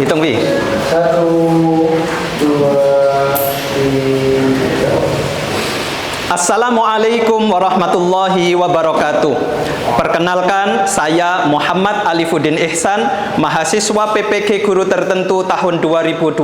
Hitung Wi. 1, 2, 3. Assalamualaikum warahmatullahi wabarakatuh. Perkenalkan, saya Muhammad Alifuddin Ihsan, mahasiswa PPG Guru Tertentu tahun 2025,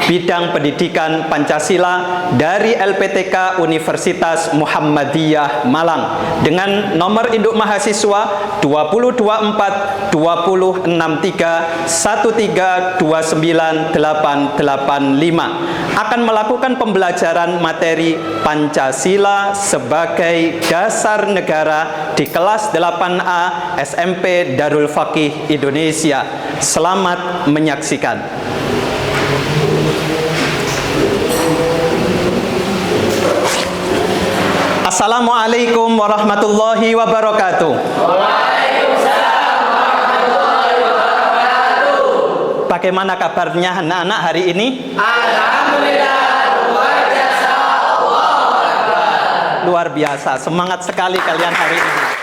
bidang pendidikan Pancasila dari LPTK Universitas Muhammadiyah Malang, dengan nomor induk mahasiswa 2024 2063 1329885, akan melakukan pembelajaran materi Pancasila sebagai dasar negara di kelas 8A SMP Darul Faqih Indonesia. Selamat menyaksikan. Assalamualaikum warahmatullahi wabarakatuh. Waalaikumsalam warahmatullahi wabarakatuh. Bagaimana kabarnya anak-anak hari ini? Alhamdulillah, luar biasa. Allahu Akbar. Luar biasa, semangat sekali kalian hari ini.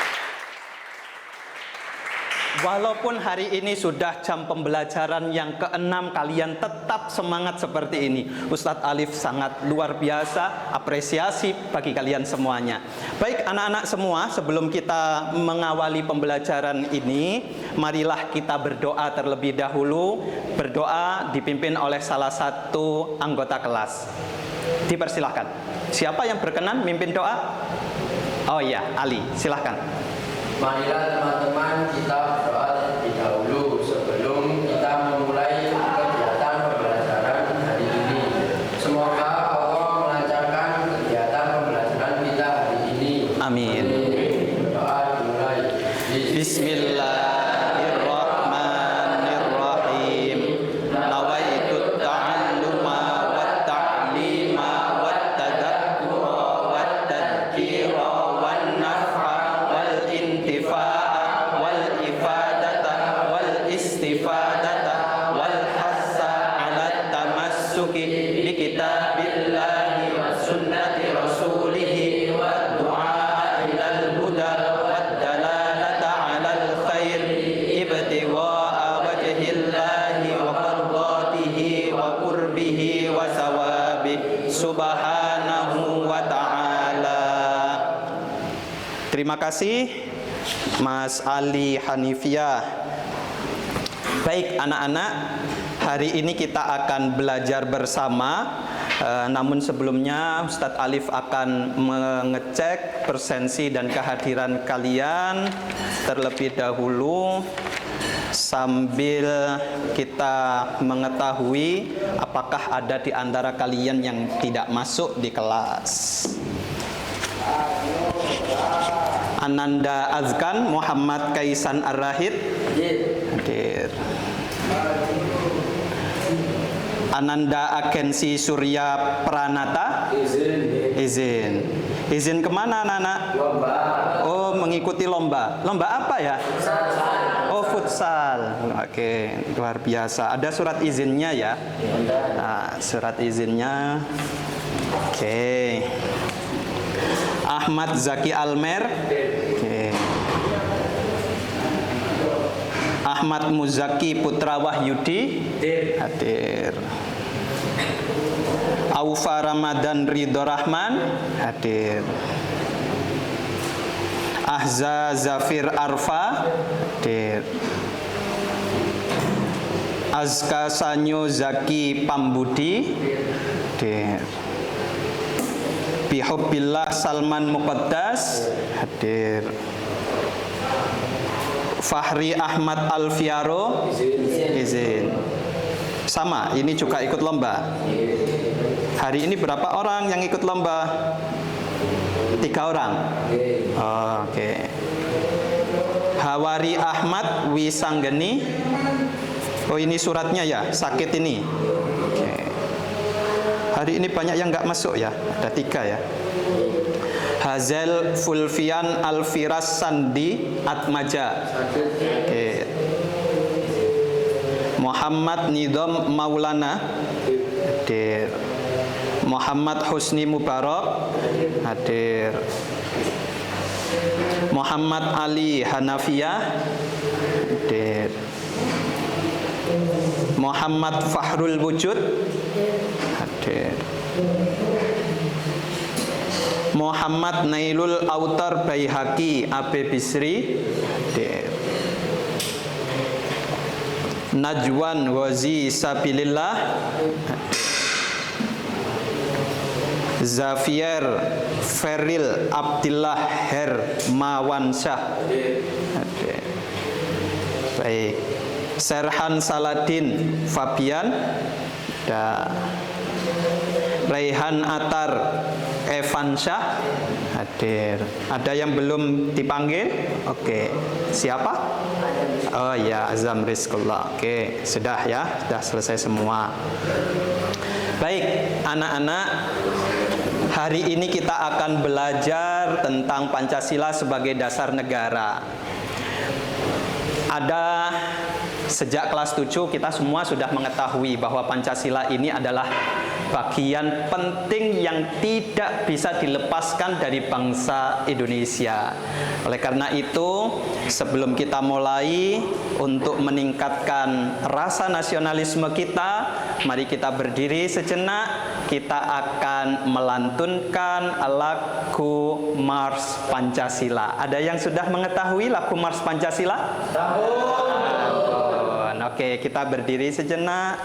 Walaupun hari ini sudah jam pembelajaran yang ke-6, kalian tetap semangat seperti ini. Ustadz Alif sangat luar biasa, apresiasi bagi kalian semuanya. Baik anak-anak semua, sebelum kita mengawali pembelajaran ini, marilah kita berdoa terlebih dahulu. Berdoa dipimpin oleh salah satu anggota kelas. Dipersilahkan. Siapa yang berkenan mimpin doa? Oh iya, Ali, silahkan. Marilah teman-teman kita berdoa terlebih dahulu sebelum kita memulai kegiatan pembelajaran hari ini. Semoga Allah melancarkan kegiatan pembelajaran kita hari ini. Amin. Doa dimulai. Bismillahirrahmanirrahim. Nawaitu ta'alluma wa ta'lima wa tadakkura wa tadhkira wa naf'a wal intifa'a wal ifadata wal istifadata wal hassa 'ala tamassuki bi kitabillahi wa sunnati rasulihi wa du'a ilal huda wa dalalata 'alal khair ibtigha'a wajhillahi wa mardatihi wa qurbihi wa sawabi subhanahu wa ta'ala. Terima kasih Mas Ali Hanifiyah. Baik anak-anak, hari ini kita akan belajar bersama. Namun sebelumnya Ustadz Alif akan mengecek presensi dan kehadiran kalian terlebih dahulu, sambil kita mengetahui apakah ada di antara kalian yang tidak masuk di kelas. Ananda Azkan Muhammad Kaisan Ar-Rahid hadir. Ananda Agensi Surya Pranata izin. Izin kemana anak-anak? Lomba. Oh, mengikuti lomba. Lomba apa ya? Oh, futsal. Oke, luar biasa. Ada surat izinnya ya? Nah, surat izinnya. Oke. Ahmad Zaki Almer. Oke. Ahmad Muzaki Putra Wahyudi hadir. Aufa Ramadan Ridho Rahman hadir. Ahza Zafir Arfa hadir. Azka Sanyo Zaki Pambudi hadir. Bihubbillah Salman Muqaddas hadir. Fahri Ahmad Alfiaro izin. Sama, ini juga ikut lomba. Hari ini berapa orang yang ikut lomba? 3 orang. Oke. Hawari Ahmad Wisanggeni. Oh, ini suratnya ya, sakit ini. Oke. Hari ini banyak yang nggak masuk ya, ada 3 ya. Hazel Fulfian Alfiras Sandi Atmaja. Oke. Muhammad Nidom Maulana hadir. Muhammad Husni Mubarak hadir. Muhammad Ali Hanafiyah hadir. Muhammad Fahrul Wujud hadir. Muhammad Nailul Autar Baihaqi AB Bisri hadir. Najwan Wazi Sabilillah hadir. Zafier Feril Abdillah Hermawansyah hadir. Baik. Serhan Saladin Fabian dan Raihan Atar Evansyah hadir. Ada yang belum dipanggil? Oke. Siapa? Oh ya, Azam Rizqullah. Oke, sudah ya, sudah selesai semua. Baik, anak-anak, hari ini kita akan belajar tentang Pancasila sebagai dasar negara. Ada sejak kelas 7 kita semua sudah mengetahui bahwa Pancasila ini adalah bagian penting yang tidak bisa dilepaskan dari bangsa Indonesia. Oleh karena itu, sebelum kita mulai untuk meningkatkan rasa nasionalisme kita, mari kita berdiri sejenak. Kita akan melantunkan lagu Mars Pancasila. Ada yang sudah mengetahui lagu Mars Pancasila? Oke, kita berdiri sejenak.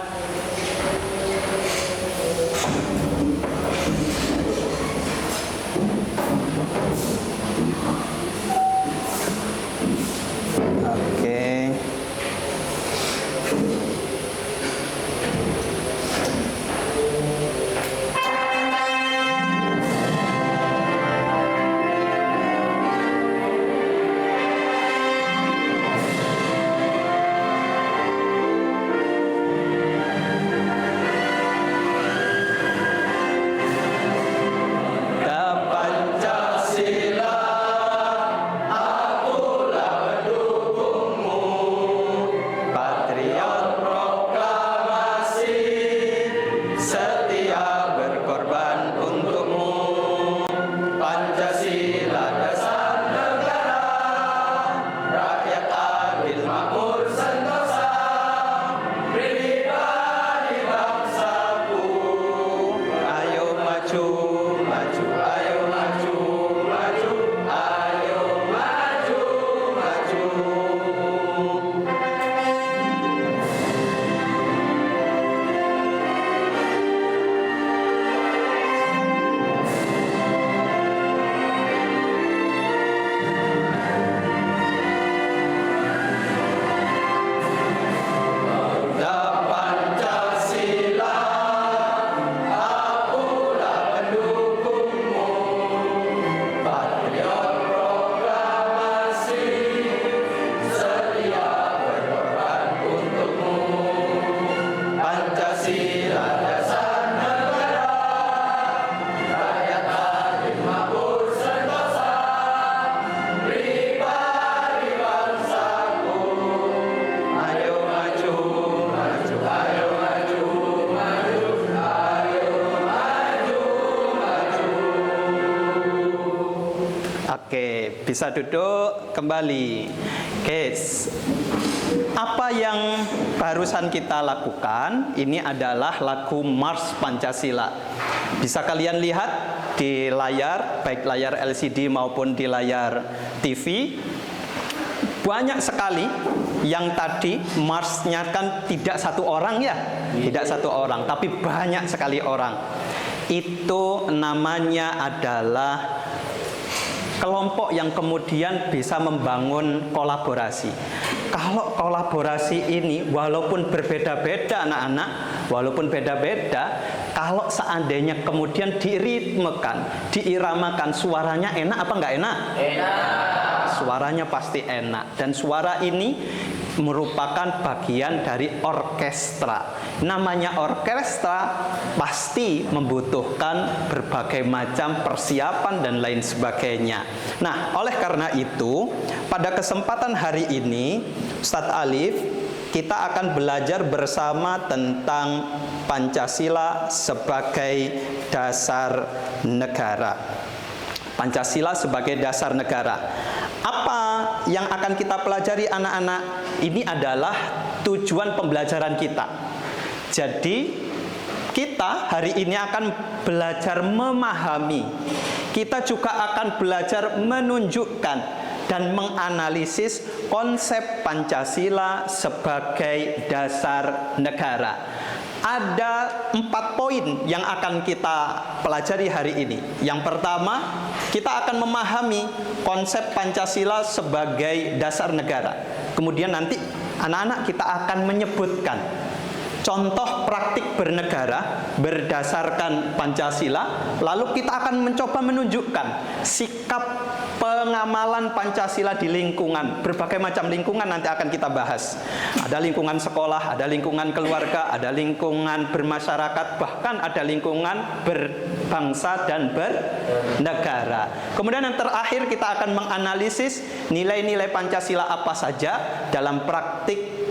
Oke. Oke, bisa duduk kembali. Oke, apa yang barusan kita lakukan ini adalah lagu Mars Pancasila. Bisa kalian lihat di layar, baik layar LCD maupun di layar TV. Banyak sekali yang tadi Marsnya kan tidak satu orang ya, tidak satu orang, tapi banyak sekali orang. Itu namanya adalah kelompok yang kemudian bisa membangun kolaborasi. Kalau kolaborasi ini walaupun berbeda-beda anak-anak, walaupun beda-beda, kalau seandainya kemudian diritmekan, diiramakan, suaranya enak apa enggak enak? Enak. Suaranya pasti enak. Dan suara ini merupakan bagian dari orkestra. Namanya orkestra pasti membutuhkan berbagai macam persiapan dan lain sebagainya. Nah, oleh karena itu, pada kesempatan hari ini, Ustadz Alif, kita akan belajar bersama tentang Pancasila sebagai dasar negara. Pancasila sebagai dasar negara. Apa yang akan kita pelajari anak-anak? Ini adalah tujuan pembelajaran kita. Jadi kita hari ini akan belajar memahami. Kita juga akan belajar menunjukkan dan menganalisis konsep Pancasila sebagai dasar negara. Ada 4 poin yang akan kita pelajari hari ini. Yang pertama, kita akan memahami konsep Pancasila sebagai dasar negara. Kemudian nanti anak-anak kita akan menyebutkan contoh praktik bernegara berdasarkan Pancasila. Lalu kita akan mencoba menunjukkan sikap pengamalan Pancasila di lingkungan. Berbagai macam lingkungan nanti akan kita bahas. Ada lingkungan sekolah, ada lingkungan keluarga, ada lingkungan bermasyarakat, bahkan ada lingkungan berbangsa dan bernegara. Kemudian yang terakhir kita akan menganalisis nilai-nilai Pancasila apa saja dalam praktik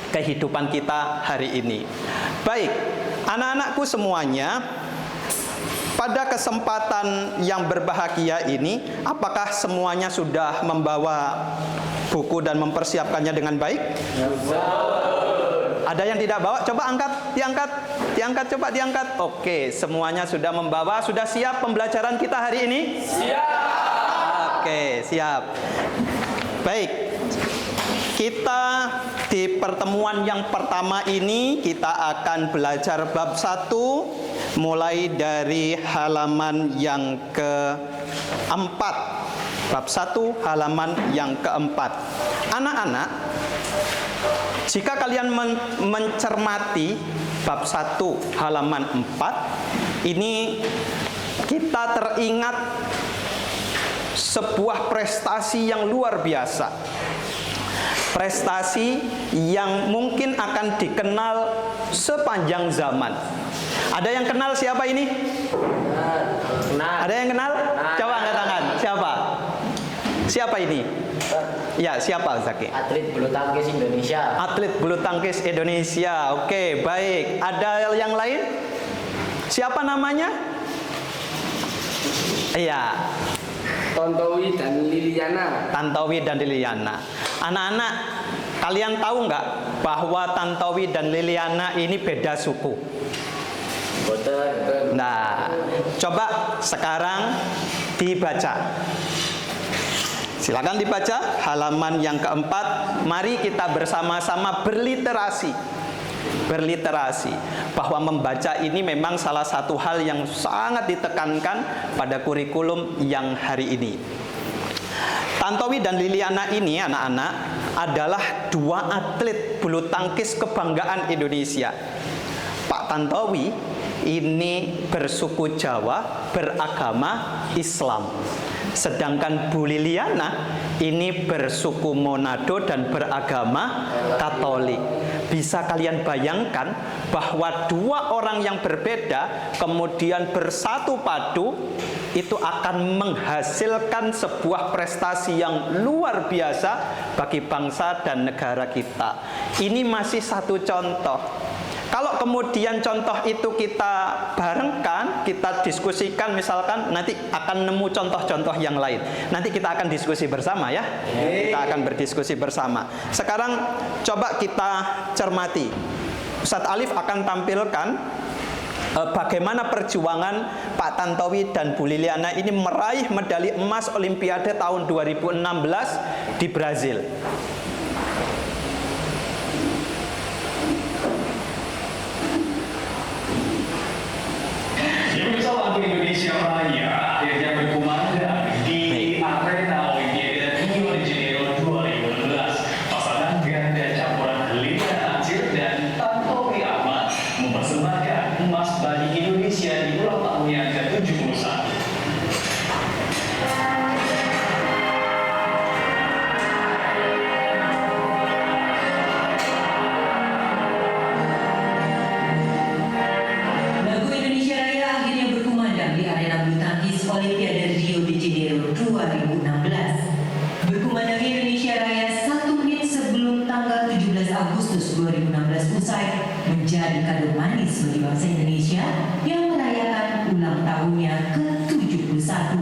kehidupan kita hari ini. Baik, anak-anakku semuanya, pada kesempatan yang berbahagia ini, apakah semuanya sudah membawa buku dan mempersiapkannya dengan baik? Ada yang tidak bawa? Coba angkat, diangkat, coba diangkat. Oke, semuanya sudah membawa. Sudah siap pembelajaran kita hari ini? Siap. Oke, siap. Baik. Kita di pertemuan yang pertama ini kita akan belajar bab 1 mulai dari halaman yang keempat. Bab 1 halaman yang keempat. Anak-anak, jika kalian mencermati bab 1 halaman 4, ini kita teringat sebuah prestasi yang luar biasa. Prestasi yang mungkin akan dikenal sepanjang zaman. Ada yang kenal siapa ini? Ada yang kenal? Coba angkat tangan. Siapa? Siapa ini? Ya, siapa Zaki? Atlet bulu tangkis Indonesia. Atlet bulu tangkis Indonesia. Oke, baik. Ada yang lain? Siapa namanya? Iya. Tantowi dan Liliana. Tantowi dan Liliana. Anak-anak, kalian tahu nggak bahwa Tantowi dan Liliana ini beda suku? Boten. Nah, coba sekarang dibaca. Silakan dibaca halaman yang keempat. Mari kita bersama-sama berliterasi. Berliterasi, bahwa membaca ini memang salah satu hal yang sangat ditekankan pada kurikulum yang hari ini. Tantowi dan Liliana ini anak-anak adalah 2 atlet bulu tangkis kebanggaan Indonesia. Pak Tantowi ini bersuku Jawa, beragama Islam. Sedangkan Bu Liliana ini bersuku Manado dan beragama Katolik. Bisa kalian bayangkan bahwa 2 orang yang berbeda kemudian bersatu padu, itu akan menghasilkan sebuah prestasi yang luar biasa bagi bangsa dan negara kita. Ini masih satu contoh. Kalau kemudian contoh itu kita barengkan, kita diskusikan, misalkan nanti akan nemu contoh-contoh yang lain. Nanti kita akan diskusi bersama ya. Kita akan berdiskusi bersama. Sekarang coba kita cermati. Ustadz Alif akan tampilkan bagaimana perjuangan Pak Tantowi dan Bu Liliana ini meraih medali emas Olimpiade tahun 2016 di Brazil. Lagu Indonesia Raya akhirnya berkumandang di arena Olimpiade Rio de Janeiro 2016. Pasangan ganda campuran Liliana Natsir dan Tantowi Ahmad mempersembahkan emas bagi Indonesia di ulang tahun yang ke-71. Olimpiade Rio de Janeiro 2016. Berkumandang Indonesia Raya 1 menit sebelum tanggal 17 Agustus 2016 usai menjadi kado manis bagi bangsa Indonesia yang merayakan ulang tahunnya ke-71.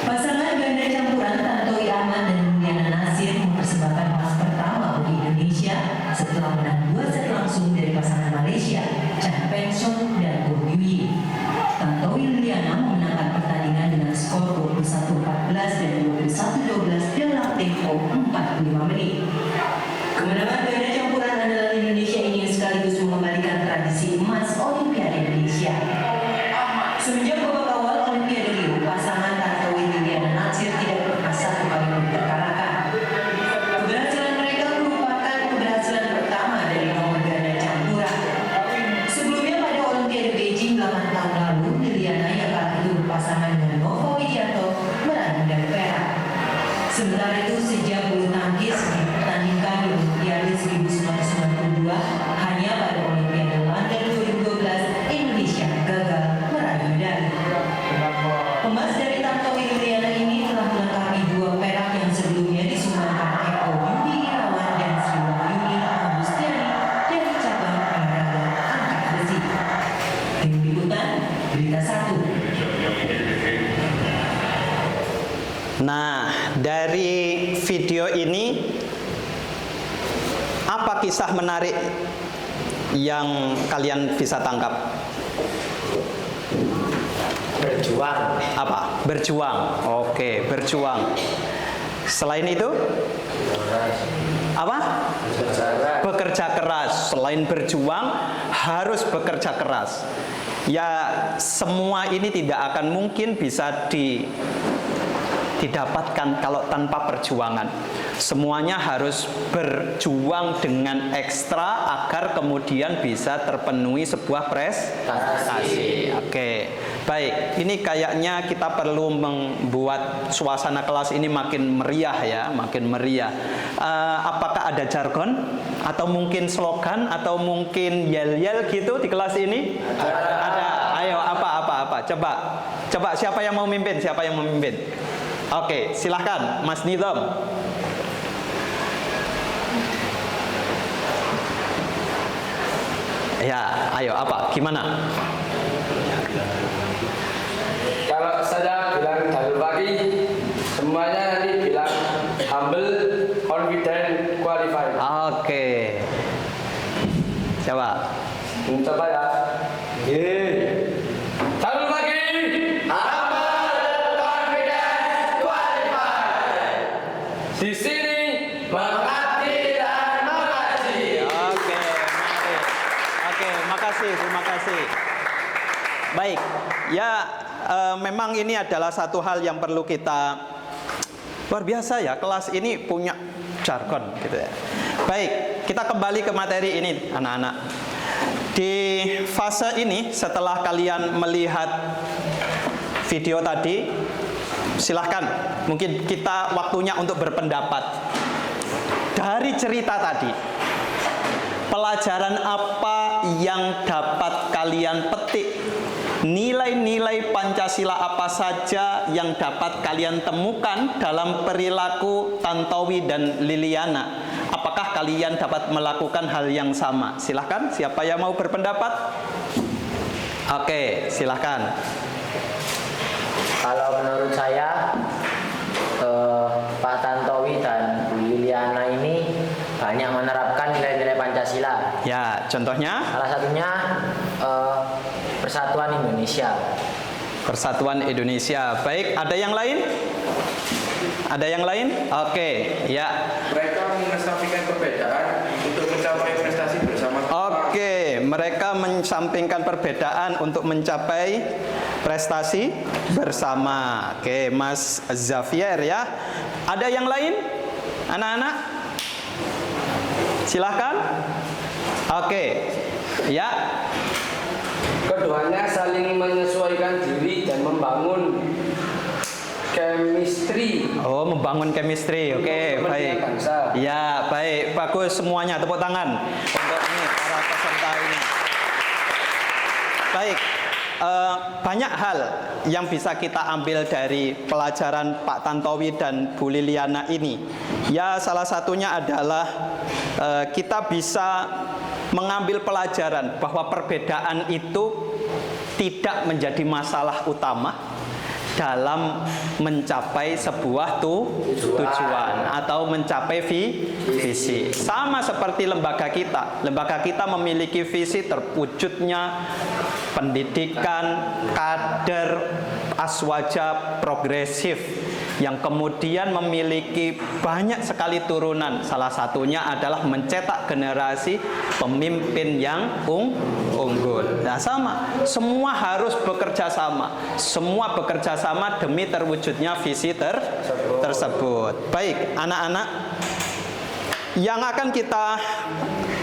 Pasangan ganda campuran Tantowi Ahmad dan Kaesong dan Go Yui. Tantowi Liliana memenangkan pertandingan dengan skor 21-14 dan 21-12 dalam tempo 45 menit. Kemenangan ganda campuran andalan Indonesia ini sekaligus mengembalikan tradisi emas Olimpiade Indonesia. Semenjak babak awal Olimpiade Rio, pasangan Tantowi Liliana Natsir tidak pernah satu kali pun terkalahkan. Keberhasilan mereka merupakan keberhasilan pertama dari nomor ganda campuran. Sebelumnya pada Olimpiade Beijing 8 tahun lalu, Liliana yang kalah itu berpasangan dengan Nova Widianto meraih medali perak. Sementara itu sejak bulu tangkis dipertandingkan di Olimpiade 1992, hanya pada Olimpiade London 2012 Indonesia gagal meraih medali. Emas dari Tantowi Liliana ini telah melengkapi 2 perak yang sebelumnya disumbangkan Eko Yudi Irawan dan Sri Wahyuni Agustiani dari cabang olahraga angkat besi. Tim Liputan, Berita 1. Nah, dari video ini apa kisah menarik yang kalian bisa tangkap? Berjuang. Apa? Berjuang. Oke, berjuang. Selain itu? Apa? Bekerja keras. Selain berjuang, harus bekerja keras. Ya, semua ini tidak akan mungkin bisa didapatkan kalau tanpa perjuangan. Semuanya harus berjuang dengan ekstra agar kemudian bisa terpenuhi sebuah prestasi. Oke, baik. Ini kayaknya kita perlu membuat suasana kelas ini makin meriah ya, makin meriah. Apakah ada jargon atau mungkin slogan atau mungkin yel-yel gitu di kelas ini? Ada. Ayo, apa? Coba siapa yang mau mimpin? Siapa yang mau mimpin? Oke, silahkan Mas Nizam. Ya, ayo apa? Gimana? Kalau saya bilang jalur pagi, semuanya nanti bilang humble, confident, qualified. Oke. Coba. Coba ya. Jalur pagi, humble, confident, qualified. Di sini mengerti dan mengaji. Oke, menarik. Oke, terima kasih. Baik, ya memang ini adalah satu hal yang perlu kita luar biasa ya, kelas ini punya jargon gitu ya. Baik, kita kembali ke materi ini anak-anak. Di fase ini setelah kalian melihat video tadi, silahkan mungkin kita waktunya untuk berpendapat. Dari cerita tadi, pelajaran apa yang dapat kalian petik? Nilai-nilai Pancasila apa saja yang dapat kalian temukan dalam perilaku Tantowi dan Liliana? Apakah kalian dapat melakukan hal yang sama? Silahkan, siapa yang mau berpendapat? Oke, silahkan. Kalau menurut saya Pak Tantowi dan Bu Liliana ini banyak menerapkan nilai-nilai Pancasila. Ya, contohnya? Salah satunya Persatuan Indonesia. Persatuan Indonesia. Baik, ada yang lain? Ada yang lain? Oke, ya. Mereka mengesampingkan perbedaan untuk mencapai prestasi bersama. Oke, mereka mensampingkan perbedaan untuk mencapai prestasi bersama. Oke, Mas Zavier ya. Ada yang lain? Anak-anak? Silahkan. Oke, ya. Keduanya saling menyesuaikan diri dan membangun chemistry. Oh, membangun chemistry. Oke, Untuk baik. kepentingan bangsa. Ya, baik. Bagus semuanya. Tepuk tangan untuk ini para peserta ini. Baik. Banyak hal yang bisa kita ambil dari pelajaran Pak Tantowi dan Bu Liliana ini. Ya, salah satunya adalah kita bisa mengambil pelajaran bahwa perbedaan itu tidak menjadi masalah utama dalam mencapai sebuah tujuan atau mencapai visi. Sama seperti lembaga kita. Lembaga kita memiliki visi terwujudnya pendidikan kader aswaja progresif yang kemudian memiliki banyak sekali turunan. Salah satunya adalah mencetak generasi pemimpin yang unggul. Nah, sama, semua harus bekerja sama. Semua bekerja sama demi terwujudnya visi tersebut. Baik, anak-anak, yang akan kita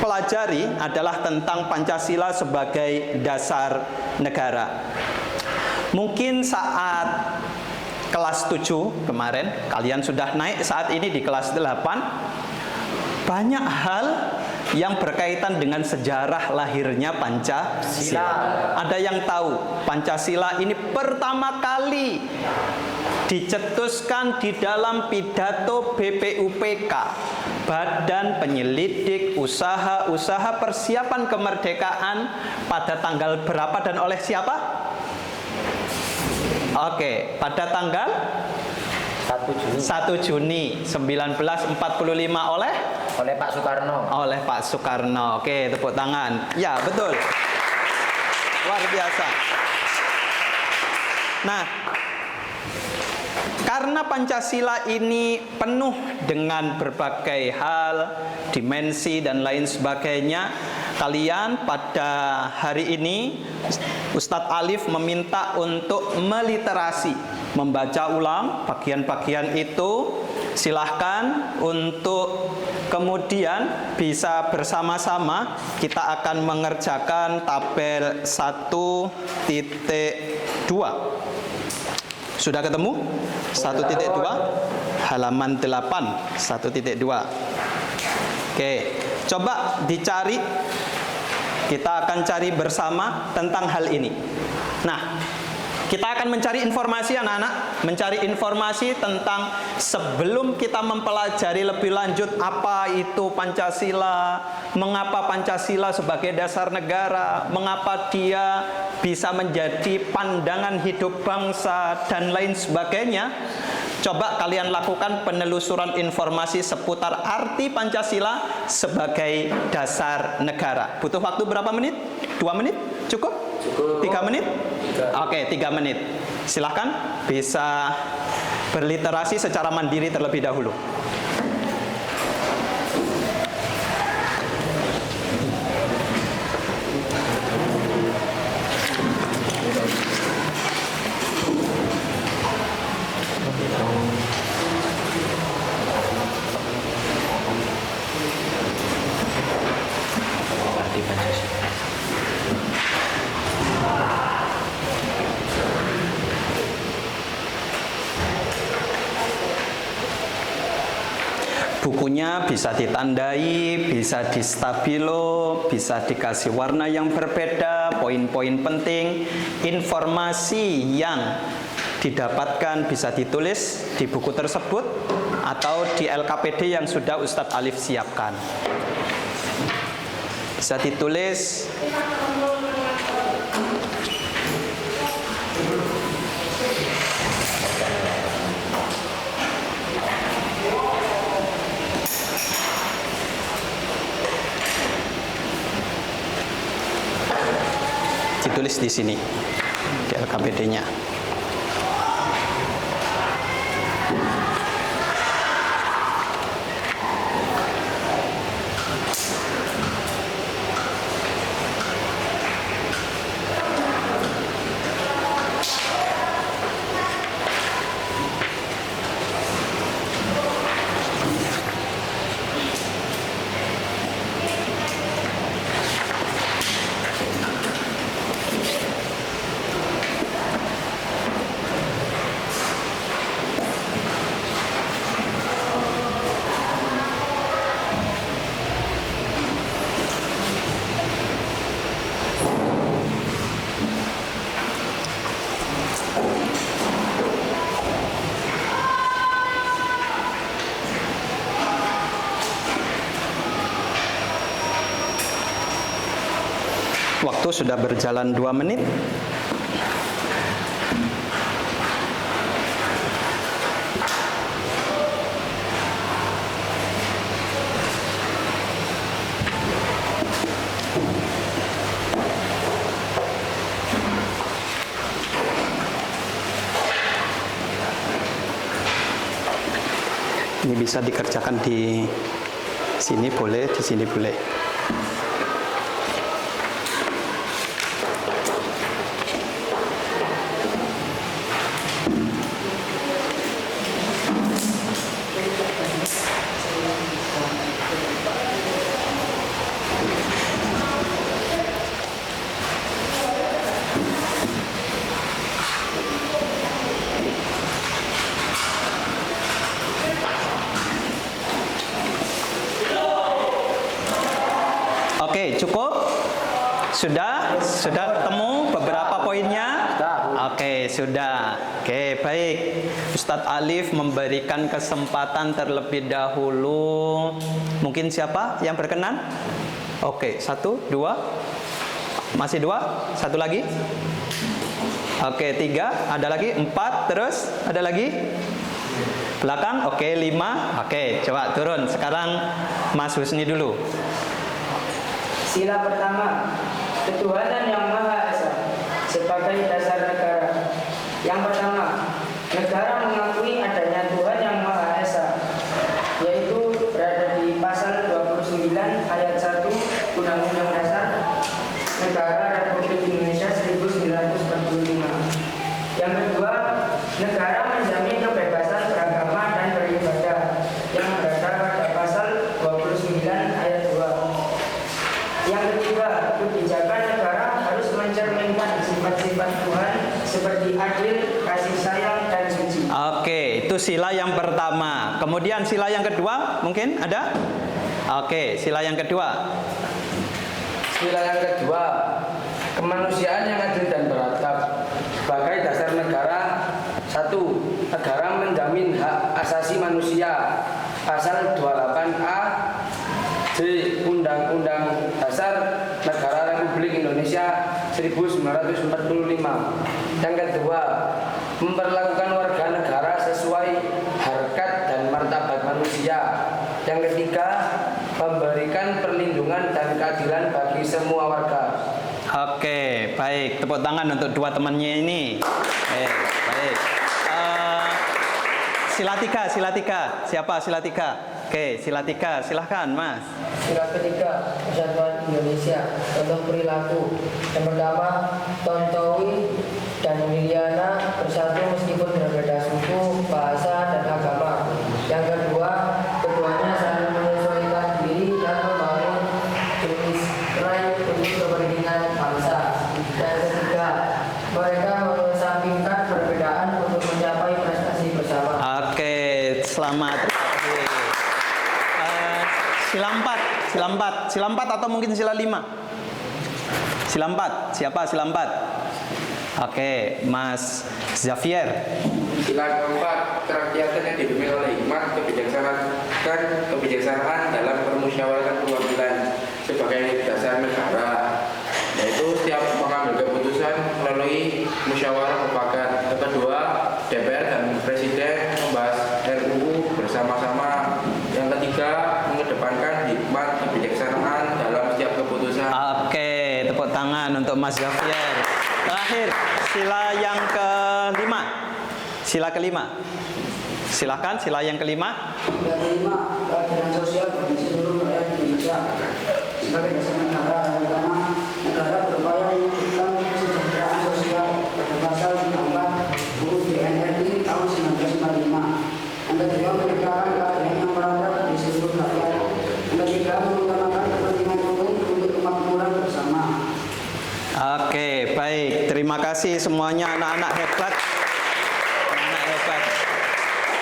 pelajari adalah tentang Pancasila sebagai dasar negara. Mungkin saat kelas 7 kemarin, kalian sudah naik saat ini di kelas 8, banyak hal yang berkaitan dengan sejarah lahirnya Pancasila. Ada yang tahu Pancasila ini pertama kali dicetuskan di dalam pidato BPUPK, Badan Penyelidik Usaha-Usaha Persiapan Kemerdekaan, pada tanggal berapa dan oleh siapa? Oke, pada tanggal 1 Juni 1945 oleh Pak Soekarno. Oleh Pak Soekarno. Oke, tepuk tangan. Ya, betul. Luar biasa. Nah, karena Pancasila ini penuh dengan berbagai hal, dimensi dan lain sebagainya, kalian pada hari ini Ustadz Alif meminta untuk meliterasi, membaca ulang bagian-bagian itu. Silahkan untuk kemudian bisa bersama-sama kita akan mengerjakan tabel 1.2. Sudah ketemu? 1.2 halaman 8 1.2. Oke, coba dicari. Kita akan cari bersama tentang hal ini. Nah, kita akan mencari informasi, anak-anak, mencari informasi tentang sebelum kita mempelajari lebih lanjut apa itu Pancasila, mengapa Pancasila sebagai dasar negara, mengapa dia bisa menjadi pandangan hidup bangsa, dan lain sebagainya. Coba kalian lakukan penelusuran informasi seputar arti Pancasila sebagai dasar negara. Butuh waktu berapa menit? 2 menit? Cukup? 3 menit? Oke, 3 menit. Silahkan bisa berliterasi secara mandiri terlebih dahulu. Bukunya bisa ditandai, bisa di stabilo, bisa dikasih warna yang berbeda, poin-poin penting, informasi yang didapatkan bisa ditulis di buku tersebut atau di LKPD yang sudah Ustadz Alif siapkan. Bisa ditulis. Ditulis di sini, di LKPD-nya. Waktu sudah berjalan 2 menit. Ini bisa dikerjakan di sini boleh, di sini boleh. Oke, cukup? Sudah ketemu beberapa poinnya? Oke, sudah. Oke, baik. Ustadz Alif memberikan kesempatan terlebih dahulu. Mungkin siapa yang berkenan? Oke, 1, 2. Masih 2? Satu lagi? Oke, 3. Ada lagi? 4. Terus? Ada lagi? Belakang? Oke, 5. Oke, coba turun. Sekarang Mas Husni dulu. Sila pertama, ketuhanan yang Maha Esa sebagai dasar negara. Yang pertama, negara mengakui adanya Tuhan yang Maha Esa, yaitu berada di pasal 29 ayat 1 Undang-Undang Dasar Negara Republik Indonesia 1945. Yang kedua, negara menjamin kebebasan beragama dan beribadah yang berada pada pasal 29 ayat 2. Yang ketiga, kebijakan negara harus mencerminkan sifat-sifat Tuhan seperti adil, kasih sayang, dan suci. Oke, itu sila yang pertama. Kemudian sila yang kedua, mungkin ada? Oke, sila yang kedua. Sila yang kedua, kemanusiaan yang adil dan beradab. Sebagai dasar negara, 1. Negara menjamin hak asasi manusia. Pasal 28A di Undang-Undang Dasar Negara Republik Indonesia 1945. Yang kedua, memperlakukan warga negara sesuai harkat dan martabat manusia. Yang ketiga, memberikan perlindungan dan keadilan bagi semua warga. Oke, baik. Tepuk tangan untuk dua temannya ini. Baik. Sila tiga. Siapa sila tiga? Oke, sila tiga. Silahkan, Mas. Sila ketiga, Persatuan Indonesia, contoh perilaku. Yang pertama, Tontowi dan Liliana bersatu meskipun berbeda suku, bahasa, dan agama. Yang kedua, keduanya saling menyesuaikan diri dan membangun jenis rai untuk kepentingan bangsa. Yang ketiga, mereka mengesampingkan perbedaan untuk mencapai prestasi bersama. Oke, selamat. Sila 4 atau mungkin sila 5? Sila 4, siapa sila 4? Oke, Mas Zafier. Sila keempat, kerakyatan yang dipimpin oleh hikmat, kebijaksanaan dalam permusyawaratan perwakilan sebagai dasar negara, yaitu setiap mengambil keputusan melalui musyawarah mufakat. Yang kedua, DPR dan Presiden membahas RUU bersama-sama. Yang ketiga, mengedepankan hikmat kebijaksanaan dalam setiap keputusan. Oke, tepuk tangan untuk Mas Zafier. Terakhir, sila yang kelima. Sila kelima. Silahkan, sila yang kelima. Yang kelima, keadilan sosial bagi seluruh rakyat Indonesia. Sebagai dasar negara, yang pertama, negara berupaya mewujudkan kesejahteraan sosial pada pasal 4 UUD NRI tahun 1945. Yang kedua, menciptakan keadilan yang merata di seluruh rakyat. Yang ketiga, mengutamakan kepentingan umum untuk kemakmuran bersama. Oke, baik. Terima kasih semuanya anak-anak hebat.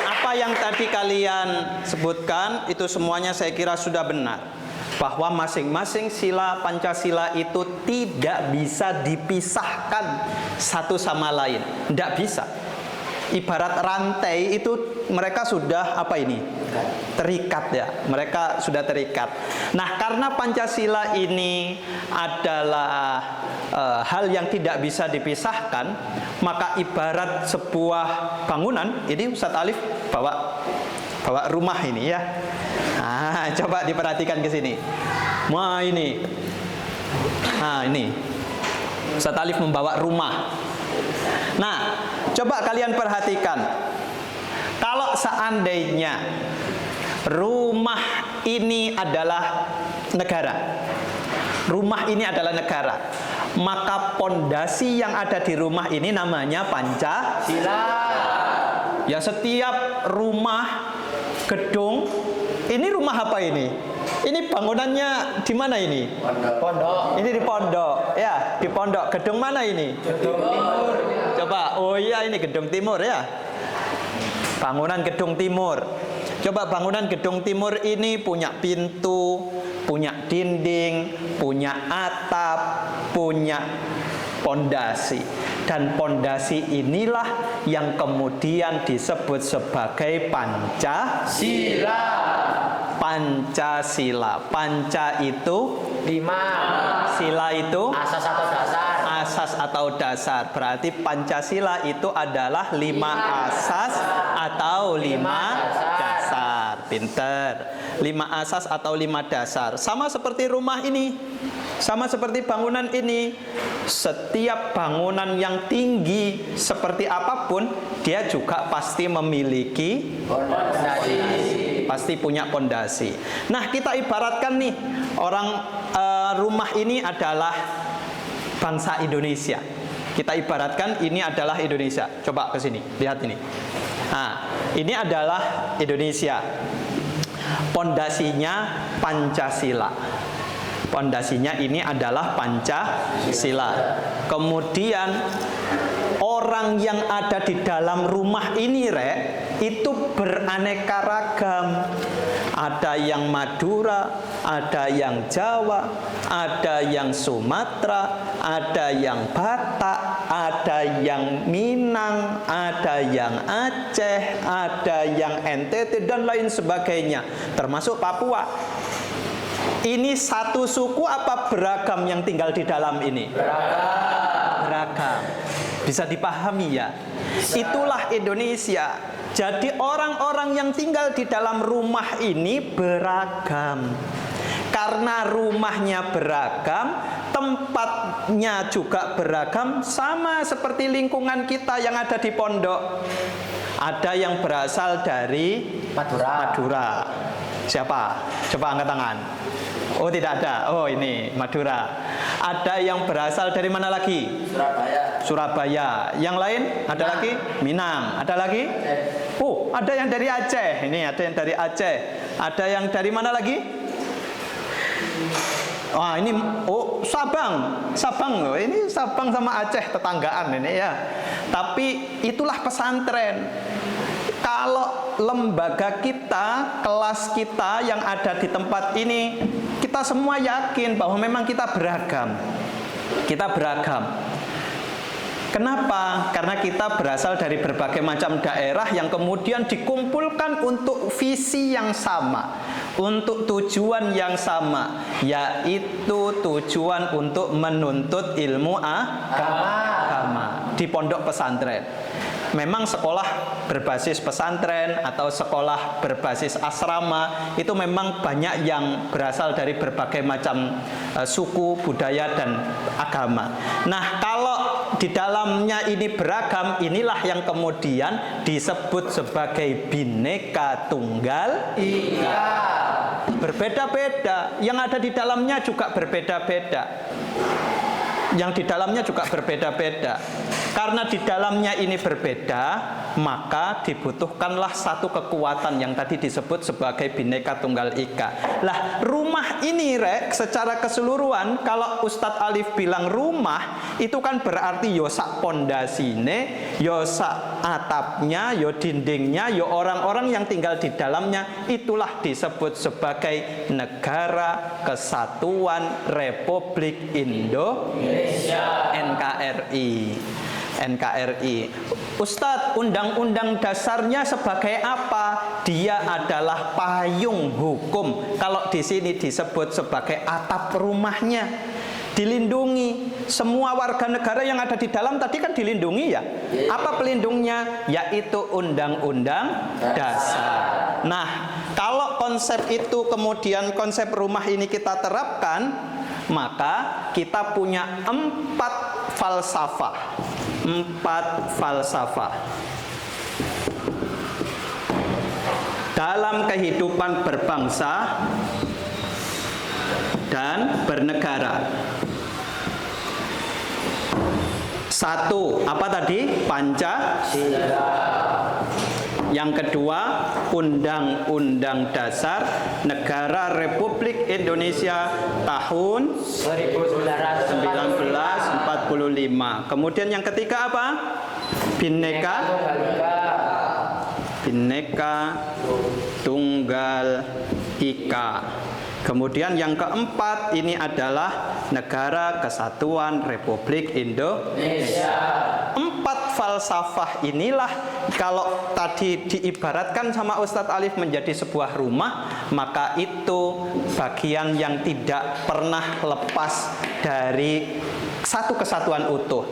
Apa yang tadi kalian sebutkan itu semuanya saya kira sudah benar. Bahwa masing-masing sila Pancasila itu tidak bisa dipisahkan satu sama lain. Tidak bisa. Ibarat rantai itu mereka sudah terikat ya. Mereka sudah terikat. Nah, karena Pancasila ini adalah hal yang tidak bisa dipisahkan, maka ibarat sebuah bangunan. Ini Ustadz Alif bawa rumah ini ya. Nah, coba diperhatikan ke sini. Wah, ini. Nah, ini. Ustadz Alif membawa rumah. Nah, coba kalian perhatikan. Kalau seandainya Rumah ini adalah negara. Rumah ini adalah negara. Maka pondasi yang ada di rumah ini namanya Pancasila. Ya, setiap rumah, gedung, ini rumah apa ini? Ini bangunannya di mana ini? Pondok. Ini di pondok, ya, di pondok. Gedung mana ini? Gedung Timur. Coba, oh iya ini gedung timur ya. Bangunan gedung timur. Coba bangunan gedung timur ini punya pintu, punya dinding, punya atap, punya pondasi. Dan pondasi inilah yang kemudian disebut sebagai Pancasila. Pancasila. Panca itu 5. sila itu Asas atau dasar. asas atau dasar. Berarti Pancasila itu adalah 5 asas atau 5 dasar. Pinter. 5 asas atau 5 dasar. Sama seperti rumah ini. Sama seperti bangunan ini. Setiap bangunan yang tinggi seperti apapun, dia juga pasti memiliki Pondasi. pasti punya pondasi. Nah, kita ibaratkan nih, rumah ini adalah bangsa Indonesia. Kita ibaratkan ini adalah Indonesia. Coba ke sini, lihat ini. Nah, ini adalah Indonesia. Pondasinya Pancasila. Pondasinya ini adalah Pancasila. Kemudian orang yang ada di dalam rumah ini, itu beraneka ragam. Ada yang Madura, ada yang Jawa, ada yang Sumatera, ada yang Batak, ada yang Minang, ada yang Aceh, ada yang NTT dan lain sebagainya, termasuk Papua. Ini satu suku apa beragam yang tinggal di dalam ini? Beragam. Bisa dipahami ya? Itulah Indonesia. Jadi orang-orang yang tinggal di dalam rumah ini beragam. Karena rumahnya beragam, tempatnya juga beragam, sama seperti lingkungan kita yang ada di pondok. Ada yang berasal dari Madura. Siapa? Coba angkat tangan. Oh, tidak ada. Oh, ini Madura. Ada yang berasal dari mana lagi? Surabaya. Yang lain? Ada lagi? Minang. Ada lagi? Oh, ada yang dari Aceh. Ini ada yang dari Aceh. Ada yang dari mana lagi? Wah, ini Sabang. Sabang loh. Ini Sabang sama Aceh tetanggaan ini ya. Tapi itulah pesantren. Kalau lembaga kita, kelas kita yang ada di tempat ini, kita semua yakin bahwa memang kita beragam. Kita beragam. Kenapa? Karena kita berasal dari berbagai macam daerah yang kemudian dikumpulkan untuk visi yang sama, untuk tujuan yang sama, yaitu tujuan untuk menuntut ilmu agama di pondok pesantren. Memang sekolah berbasis pesantren atau sekolah berbasis asrama itu memang banyak yang berasal dari berbagai macam suku, budaya, dan agama. Nah, kalau di dalamnya ini beragam, inilah yang kemudian disebut sebagai Bhinneka Tunggal Ika. Berbeda-beda, yang ada di dalamnya juga berbeda-beda. Yang di dalamnya juga berbeda-beda. Karena di dalamnya ini berbeda, maka dibutuhkanlah satu kekuatan yang tadi disebut sebagai Bhinneka Tunggal Ika. Lah, rumah ini secara keseluruhan, kalau Ustadz Alif bilang rumah, itu kan berarti yo sak pondasine, yo sak atapnya, yo dindingnya, yo orang-orang yang tinggal di dalamnya. Itulah disebut sebagai Negara Kesatuan Republik Indonesia, NKRI. NKRI. Ustadz, undang-undang dasarnya sebagai apa? Dia adalah payung hukum. Kalau di sini disebut sebagai atap rumahnya, dilindungi. Semua warga negara yang ada di dalam tadi kan dilindungi ya. Apa pelindungnya? Yaitu undang-undang dasar. Nah, kalau konsep itu kemudian konsep rumah ini kita terapkan, maka kita punya 4 falsafah. 4 falsafah. dalam kehidupan berbangsa dan bernegara. Satu, apa tadi? Pancasila. Yang kedua, Undang-Undang Dasar Negara Republik Indonesia tahun 1945. Kemudian yang ketiga apa? Bhinneka Tunggal Ika. Kemudian yang keempat ini adalah Negara Kesatuan Republik Indonesia. Empat falsafah inilah kalau tadi diibaratkan sama Ustadz Alif menjadi sebuah rumah, maka itu bagian yang tidak pernah lepas dari satu kesatuan utuh.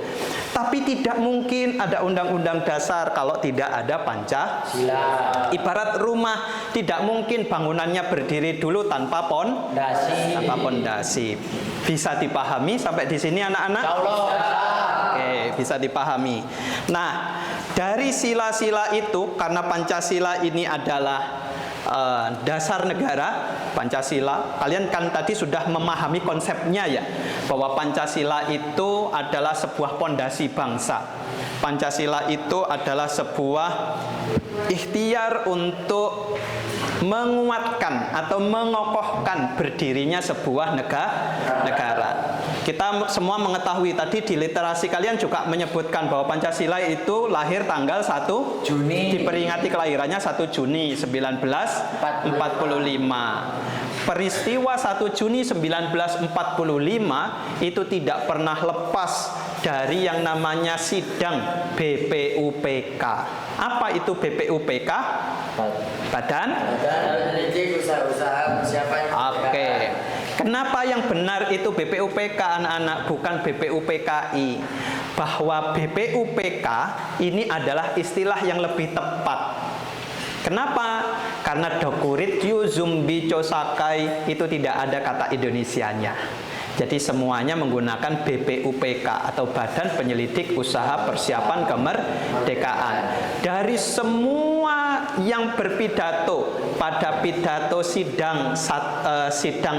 Tapi tidak mungkin ada undang-undang dasar kalau tidak ada Pancasila. Ibarat rumah, tidak mungkin bangunannya berdiri dulu tanpa pondasi. Bisa dipahami sampai di sini anak-anak? Oke, bisa dipahami. Nah, dari sila-sila itu, karena Pancasila ini adalah dasar negara, Pancasila, kalian kan tadi sudah memahami konsepnya ya, bahwa Pancasila itu adalah sebuah pondasi bangsa. Pancasila itu adalah sebuah ikhtiar untuk menguatkan atau mengokohkan berdirinya sebuah negara. Kita semua mengetahui tadi di literasi kalian juga menyebutkan bahwa Pancasila itu lahir tanggal 1 Juni, diperingati kelahirannya 1 Juni 1945. Peristiwa 1 Juni 1945 itu tidak pernah lepas dari yang namanya sidang BPUPK. Apa itu BPUPK? Badan Usaha Persiapan. Oke. Kenapa yang benar itu BPUPK anak-anak, bukan BPUPKI? Bahwa BPUPK ini adalah istilah yang lebih tepat. Kenapa? Karena Dokurityu Zumbi Chosakai itu tidak ada kata Indonesianya. Jadi semuanya menggunakan BPUPK atau Badan Penyelidik Usaha Persiapan Kemerdekaan. Dari semua yang berpidato pada pidato sidang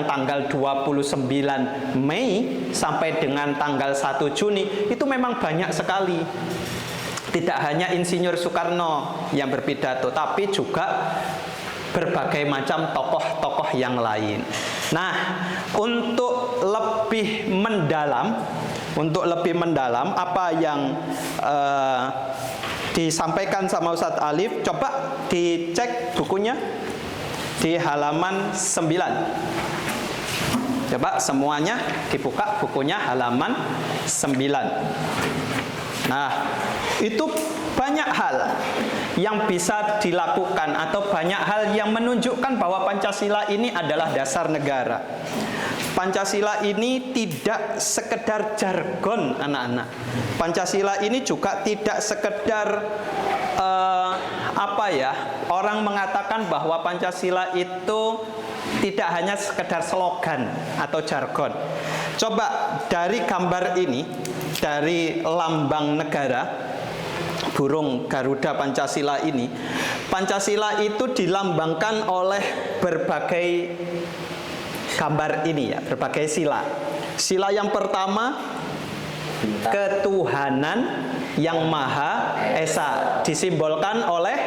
tanggal 29 Mei sampai dengan tanggal 1 Juni itu memang banyak sekali. Tidak hanya Insinyur Soekarno yang berpidato, tapi juga berbagai macam tokoh-tokoh yang lain. Nah, untuk lebih mendalam apa yang disampaikan sama Ustadz Alif, coba dicek bukunya di halaman 9. Coba semuanya dibuka bukunya halaman 9. Nah, itu banyak hal yang bisa dilakukan atau banyak hal yang menunjukkan bahwa Pancasila ini adalah dasar negara. Pancasila ini tidak sekedar jargon anak-anak. Pancasila ini juga tidak sekedar orang mengatakan bahwa Pancasila itu tidak hanya sekedar slogan atau jargon. Coba dari gambar ini, dari lambang negara burung Garuda Pancasila ini, Pancasila itu dilambangkan oleh berbagai gambar ini ya, berbagai sila. Sila yang pertama, ketuhanan yang Maha Esa, disimbolkan oleh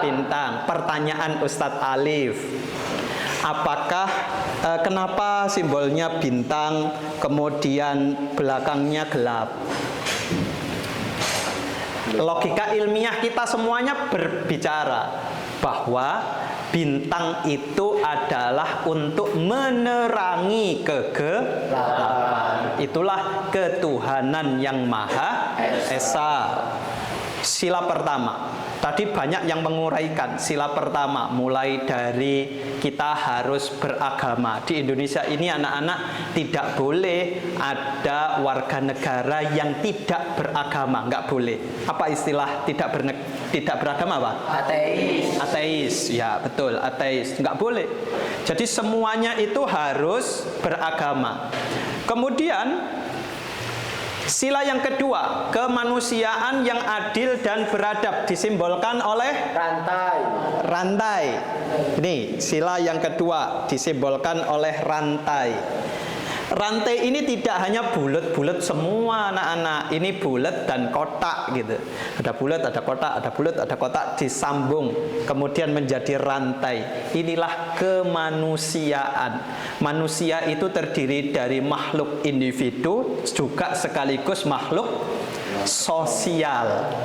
bintang. Pertanyaan Ustadz Alif, apakah kenapa simbolnya bintang kemudian belakangnya gelap? Logika ilmiah kita semuanya berbicara bahwa bintang itu adalah untuk menerangi kegelapan. Itulah ketuhanan yang Maha Esa. Sila pertama. Tadi banyak yang menguraikan sila pertama, mulai dari kita harus beragama. Di Indonesia ini anak-anak tidak boleh ada warga negara yang tidak beragama, nggak boleh. Apa istilah tidak beragama apa? Ateis. Ateis, ya betul, ateis, nggak boleh. Jadi semuanya itu harus beragama. Kemudian Sila yang kedua, kemanusiaan yang adil dan beradab, disimbolkan oleh Rantai. rantai. Ini sila yang kedua, disimbolkan oleh rantai. Rantai ini tidak hanya bulat-bulat semua anak-anak. Ini bulat dan kotak gitu. Ada bulat, ada kotak, ada bulat, ada kotak, disambung kemudian menjadi rantai. Inilah kemanusiaan. Manusia itu terdiri dari makhluk individu juga sekaligus makhluk sosial.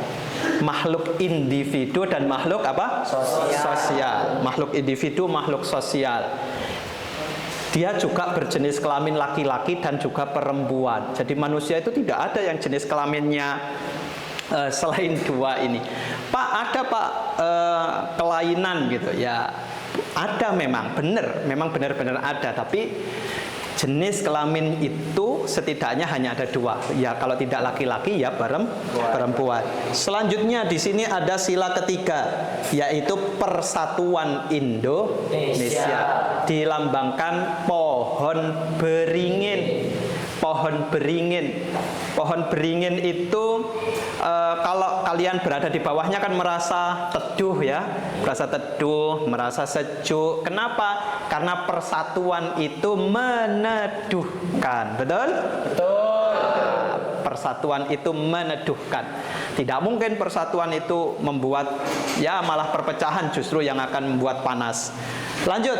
Makhluk individu dan makhluk apa? Sosial. Makhluk individu, makhluk sosial. Dia juga berjenis kelamin laki-laki dan juga perempuan. Jadi manusia itu tidak ada yang jenis kelaminnya selain dua ini. Pak, ada Pak kelainan gitu ya? Ada memang, memang benar-benar ada. Tapi jenis kelamin itu setidaknya hanya ada dua. Ya kalau tidak laki-laki ya perempuan. Selanjutnya di sini ada sila ketiga, yaitu Persatuan Indonesia. Dilambangkan pohon beringin. Pohon beringin. Pohon beringin itu kalau kalian berada di bawahnya kan merasa teduh ya, merasa teduh, merasa sejuk. Kenapa? Karena persatuan itu meneduhkan, betul? Betul. Persatuan itu meneduhkan. Tidak mungkin persatuan itu membuat ya malah perpecahan justru yang akan membuat panas. Lanjut,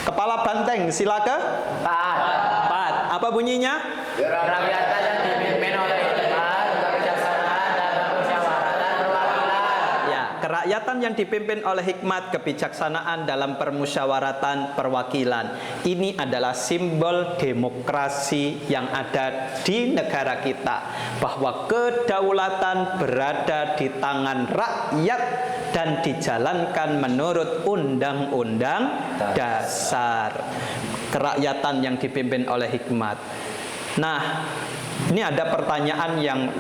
kepala banteng, sila ke? 4. Apa bunyinya? Kerakyatan yang dipimpin oleh hikmat, kebijaksanaan, dan permusyawaratan perwakilan. Ya, kerakyatan yang dipimpin oleh hikmat, kebijaksanaan dalam permusyawaratan perwakilan. Ini adalah simbol demokrasi yang ada di negara kita, bahwa kedaulatan berada di tangan rakyat dan dijalankan menurut undang-undang dasar. Kerakyatan yang dipimpin oleh hikmat. Nah, ini ada pertanyaan yang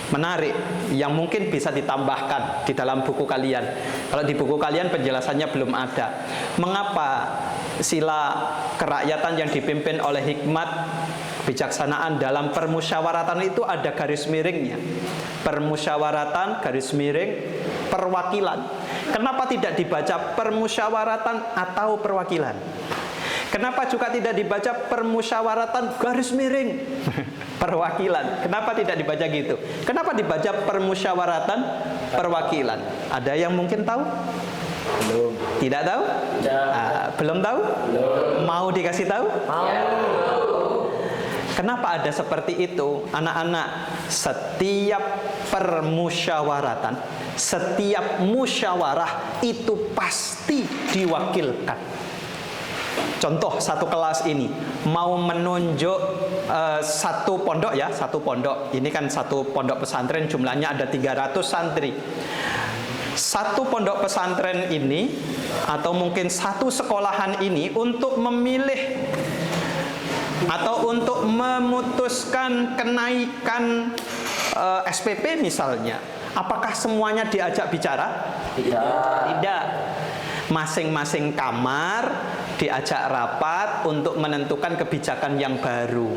menarik yang mungkin bisa ditambahkan di dalam buku kalian. Kalau di buku kalian penjelasannya belum ada. Mengapa sila kerakyatan yang dipimpin oleh hikmat, kebijaksanaan dalam permusyawaratan itu ada garis miringnya? Permusyawaratan, garis miring, perwakilan. Kenapa tidak dibaca permusyawaratan atau perwakilan? Kenapa juga tidak dibaca permusyawaratan garis miring perwakilan? Kenapa tidak dibaca gitu? Kenapa dibaca permusyawaratan perwakilan? Ada yang mungkin tahu? Belum. Tidak tahu? Belum tahu? Belum. Mau dikasih tahu? Mau. Kenapa ada seperti itu? Anak-anak, setiap permusyawaratan, setiap musyawarah itu pasti diwakilkan. Contoh satu kelas ini mau menunjuk satu pondok ya, satu pondok. Ini kan satu pondok pesantren, jumlahnya ada 300 santri. Satu pondok pesantren ini atau mungkin satu sekolahan ini untuk memilih atau untuk memutuskan kenaikan SPP misalnya, apakah semuanya diajak bicara? Tidak. Masing-masing kamar diajak rapat untuk menentukan kebijakan yang baru.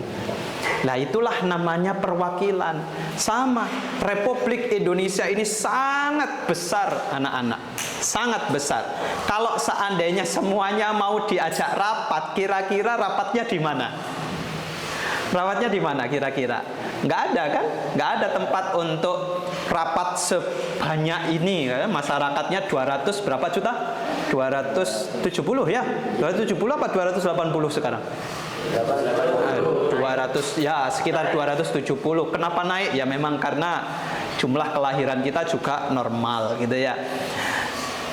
Nah, itulah namanya perwakilan. Sama, Republik Indonesia ini sangat besar anak-anak. Sangat besar. Kalau seandainya semuanya mau diajak rapat, kira-kira rapatnya di mana? Rapatnya di mana kira-kira? Nggak ada kan? Nggak ada tempat untuk rapat sebanyak ini ya. Masyarakatnya 200 berapa juta? 270 ya? 270 apa 280 sekarang? 200 ya, sekitar 270. Kenapa naik? Ya memang karena jumlah kelahiran kita juga normal gitu ya.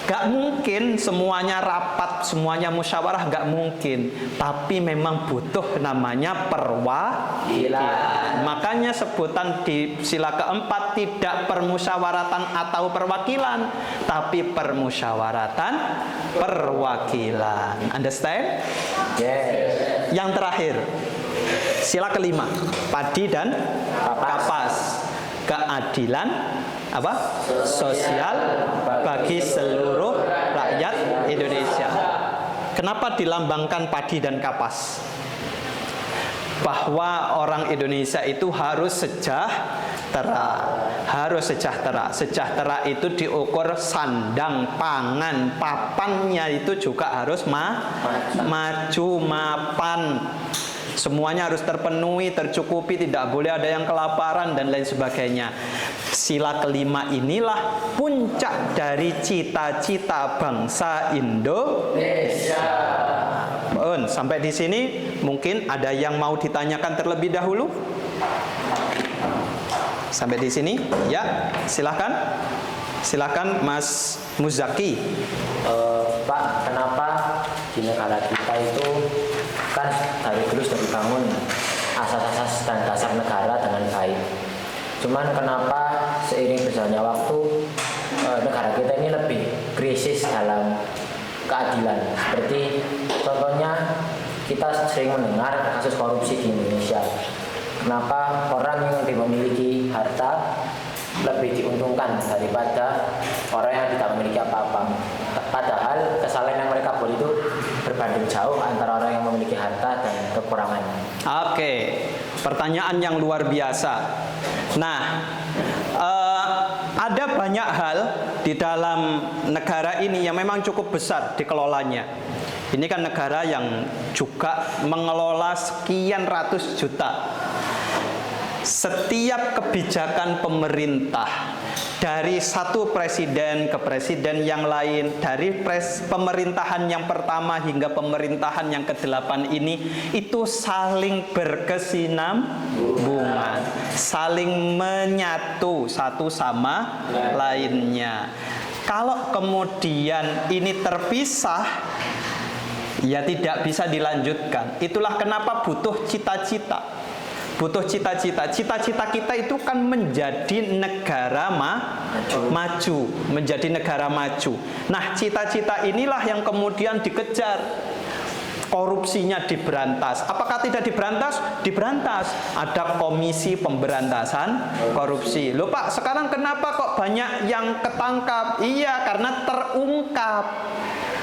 Gak mungkin semuanya rapat, semuanya musyawarah, gak mungkin. Tapi memang butuh namanya perwakilan. Makanya sebutan di sila keempat tidak permusyawaratan atau perwakilan, tapi permusyawaratan perwakilan. Understand? Yes. Yang terakhir, sila kelima, padi dan kapas. Keadilan apa? Sosial bagi seluruh rakyat Indonesia. Kenapa dilambangkan padi dan kapas? bahwa orang Indonesia itu harus sejahtera. Harus sejahtera. Sejahtera itu diukur sandang, pangan, papannya itu juga harus maju, mapan. Semuanya harus terpenuhi, tercukupi, tidak boleh ada yang kelaparan dan lain sebagainya. Sila kelima inilah puncak dari cita-cita bangsa Indonesia. Sampai di sini mungkin ada yang mau ditanyakan terlebih dahulu? Sampai di sini? Ya, silahkan. Silahkan Mas Muzaki. Pak, kenapa di negara kita itu kan dari dulu sudah dibangun asas-asas dan dasar negara dengan baik. Cuman kenapa seiring berjalannya waktu negara kita ini lebih krisis dalam keadilan. Seperti contohnya kita sering mendengar kasus korupsi di Indonesia. Kenapa orang yang memiliki harta lebih diuntungkan daripada orang yang tidak memiliki apa-apa. Padahal kesalahan yang mereka buat itu berbanding jauh antara orang yang memiliki harta dan kekurangan. Oke, pertanyaan yang luar biasa. Nah, ada banyak hal di dalam negara ini yang memang cukup besar dikelolanya. Ini kan negara yang juga mengelola sekian ratus juta. Setiap kebijakan pemerintah dari satu presiden ke presiden yang lain, dari pemerintahan yang pertama hingga pemerintahan yang ke-8 ini, itu saling berkesinambungan, saling menyatu satu sama lainnya. Kalau kemudian ini terpisah, ya tidak bisa dilanjutkan. Itulah kenapa butuh cita-cita. Butuh cita-cita. Cita-cita kita itu kan menjadi negara maju, menjadi negara maju. Nah, cita-cita inilah yang kemudian dikejar. Korupsinya diberantas. Apakah tidak diberantas? Diberantas. Ada komisi pemberantasan korupsi. Loh Pak, sekarang kenapa kok banyak yang ketangkap? Iya, karena terungkap.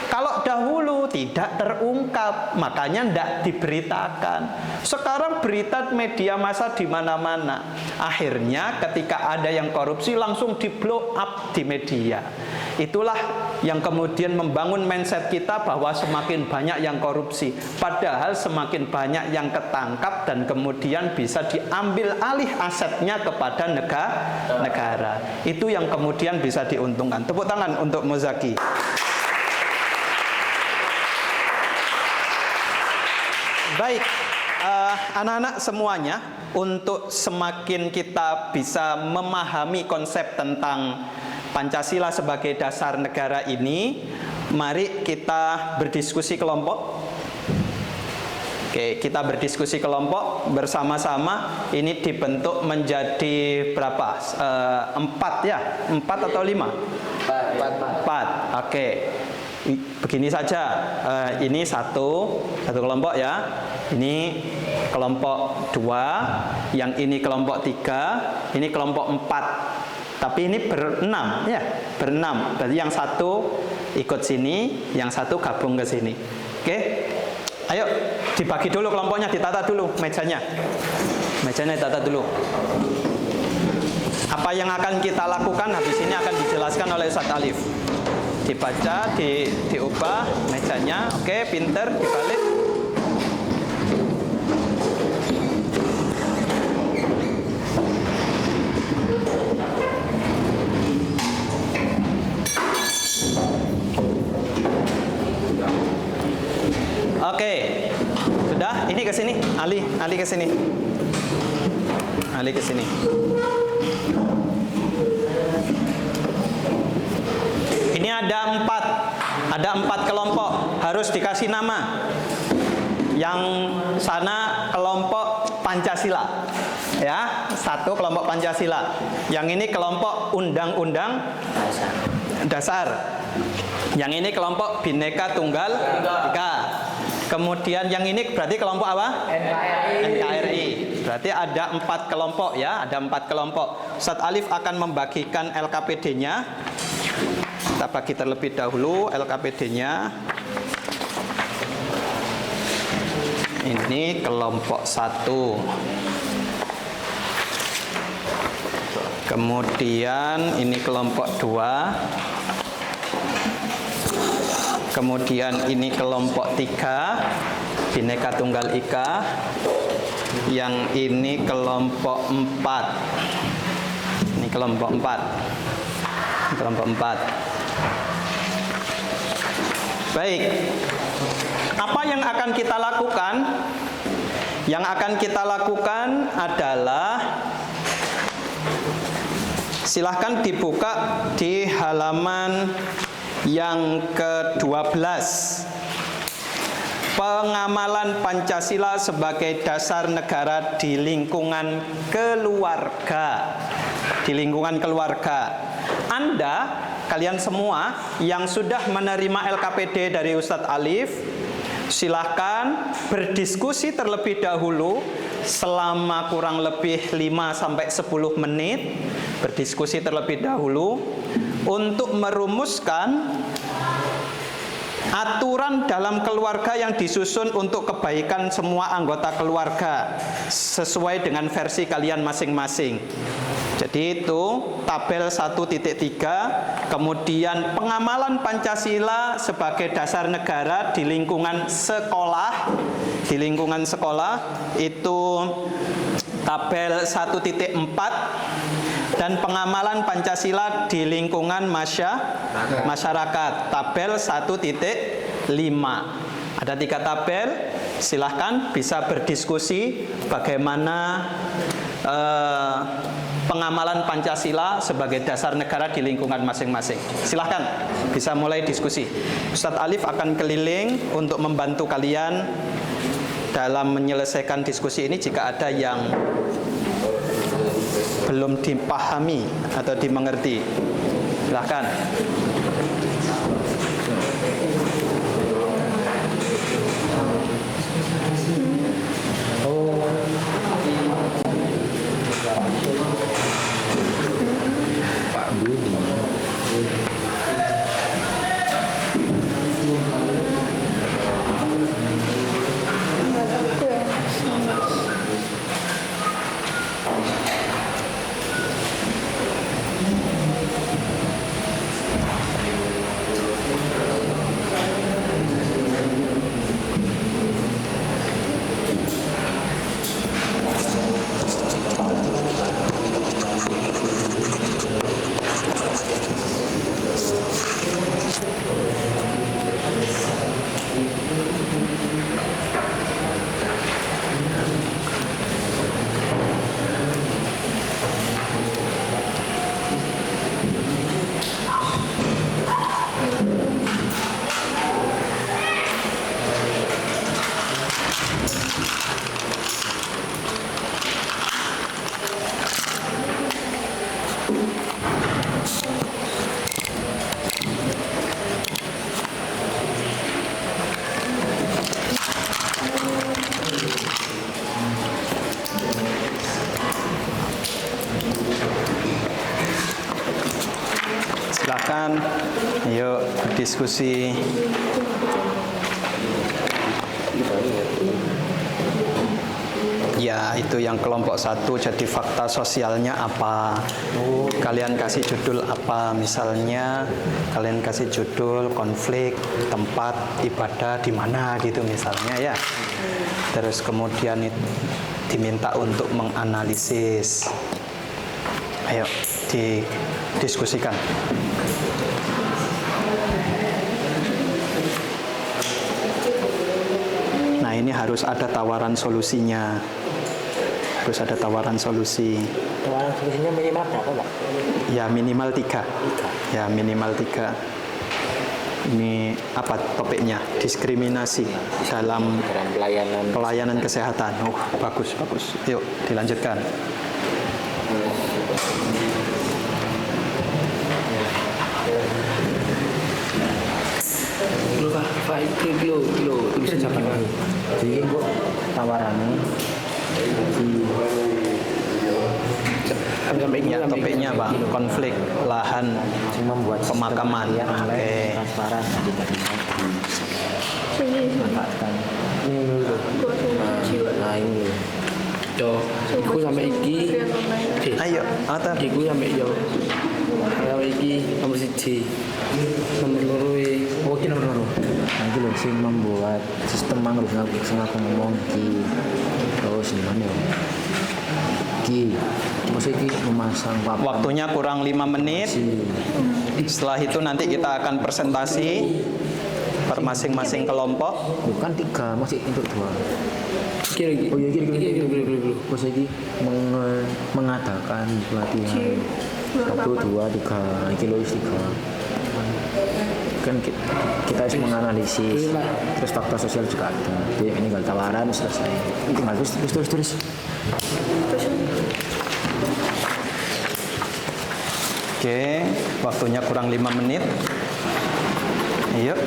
Kalau dahulu tidak terungkap, makanya tidak diberitakan. Sekarang berita media massa di mana-mana. Akhirnya ketika ada yang korupsi langsung di blow up di media. Itulah yang kemudian membangun mindset kita bahwa semakin banyak yang korupsi. Padahal semakin banyak yang ketangkap dan kemudian bisa diambil alih asetnya kepada negara. Itu yang kemudian bisa diuntungkan. Tepuk tangan untuk Muzaki. Baik, anak-anak semuanya, untuk semakin kita bisa memahami konsep tentang Pancasila sebagai dasar negara ini, mari kita berdiskusi kelompok. Oke, kita berdiskusi kelompok bersama-sama. Ini dibentuk menjadi berapa? 4 ya? 4 atau 5? 4. Oke. Begini saja, ini satu kelompok ya, ini kelompok 2, yang ini kelompok 3, ini kelompok 4, tapi ini berenam ya, berenam. Berarti yang satu ikut sini, yang satu gabung ke sini. Oke, ayo dibagi dulu kelompoknya, ditata dulu mejanya ditata dulu. Apa yang akan kita lakukan habis ini akan dijelaskan oleh Ustaz Alif. Dibaca, diubah mejanya, oke, pinter, dibalik. Oke, sudah, ini ke sini, Ali ke sini. Ali ke sini. Ini ada 4 kelompok, harus dikasih nama. Yang sana kelompok Pancasila, ya, satu kelompok Pancasila. Yang ini kelompok Undang-Undang Dasar. Yang ini kelompok Bhinneka Tunggal Ika. Kemudian yang ini berarti kelompok apa? NKRI. Berarti ada 4 kelompok ya, ada 4 kelompok. Ustaz Alif akan membagikan LKPD-nya. Kita bagi terlebih dahulu LKPD-nya. Ini kelompok 1. Kemudian ini kelompok 2. Kemudian ini kelompok 3, Bhinneka Tunggal Ika. Yang ini kelompok 4. Ini kelompok 4. Kelompok 4. Baik. Apa yang akan kita lakukan? Yang akan kita lakukan adalah silahkan dibuka di halaman yang ke-12. Pengamalan Pancasila sebagai dasar negara di lingkungan keluarga. Di lingkungan keluarga. Anda, kalian semua yang sudah menerima LKPD dari Ustadz Alif, silahkan berdiskusi terlebih dahulu selama kurang lebih 5-10 menit. Berdiskusi terlebih dahulu untuk merumuskan aturan dalam keluarga yang disusun untuk kebaikan semua anggota keluarga sesuai dengan versi kalian masing-masing. Jadi itu tabel 1.3, kemudian pengamalan Pancasila sebagai dasar negara di lingkungan sekolah. Di lingkungan sekolah itu tabel 1.4, dan pengamalan Pancasila di lingkungan masyarakat tabel 1.5. Ada 3 tabel, silahkan bisa berdiskusi bagaimana pengamalan Pancasila sebagai dasar negara di lingkungan masing-masing. Silahkan bisa mulai diskusi. Ustadz Alif akan keliling untuk membantu kalian dalam menyelesaikan diskusi ini jika ada yang belum dipahami atau dimengerti. Silahkan. Silakan, yuk berdiskusi. Ya, itu yang kelompok 1, jadi fakta sosialnya apa? Kalian kasih judul apa? Misalnya kalian kasih judul konflik tempat ibadah di mana gitu misalnya ya. Terus kemudian diminta untuk menganalisis. Ayo didiskusikan. Nah, ini harus ada tawaran solusinya. Harus ada tawaran solusi. Tawaran solusinya minimal berapa, Pak? Ya, minimal 3. Ya, minimal 3. Ini apa topiknya? Diskriminasi dalam pelayanan kesehatan. Oh, bagus. Yuk, dilanjutkan. Tulisan siapa lagi? Jadi Bu, tawarannya Ya, topiknya Bang, konflik lahan membuat pemakaman. Oke. Transparan, manfaatkan. Ini dulu. Yo, iku sampe iki. Ayo, Atar. Iku sampe yo. Sampe iki nomor 1. Nomor 2 Oh, ini nomor nanti loh sing membuat sistem mangrove sing aku ngomong ki terus gimana ya ki maksudnya ki memasang papan Waktunya kurang 5 menit. Setelah itu nanti kita akan presentasi per masing-masing kelompok. bukan 3 masih untuk 2 kira-kira. oh iya kira Kira-kira. maksudnya ki mengadakan pelatihan 1, 2, 3 kilo 3 kan kita harus menganalisis terus faktor sosial juga ada jadi ini tinggal tawaran selesai tinggal terus Oke, waktunya kurang 5 menit. Ayo.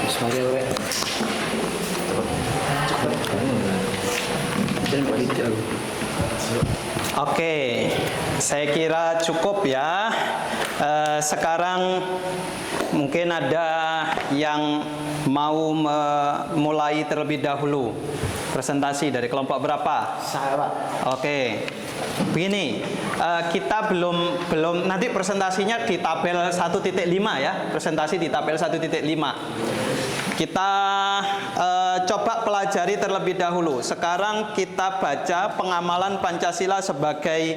Sebagai orang. Dan balik aku. Oke, saya kira cukup ya. Sekarang mungkin ada yang mau memulai terlebih dahulu presentasi dari kelompok berapa? saya Pak Oke, begini, kita belum nanti presentasinya di tabel 1.5 ya, presentasi di tabel 1.5. Kita coba pelajari terlebih dahulu. Sekarang kita baca pengamalan Pancasila sebagai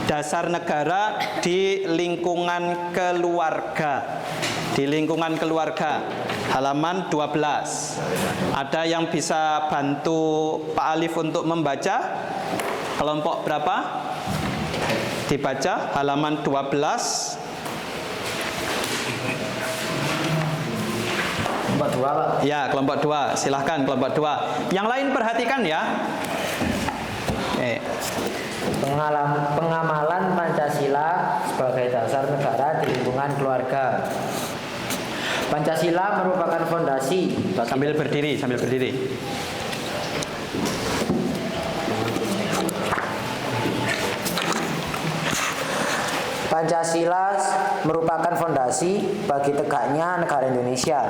dasar negara di lingkungan keluarga. Di lingkungan keluarga, halaman 12. Ada yang bisa bantu Pak Alif untuk membaca? Kelompok berapa? Dibaca halaman 12. kelompok 2 Pak Ya, kelompok 2. Silahkan kelompok 2. Yang lain perhatikan ya. Pengamalan Pancasila sebagai dasar negara di lingkungan keluarga. Pancasila merupakan fondasi Sambil berdiri. Pancasila merupakan fondasi bagi tegaknya negara Indonesia.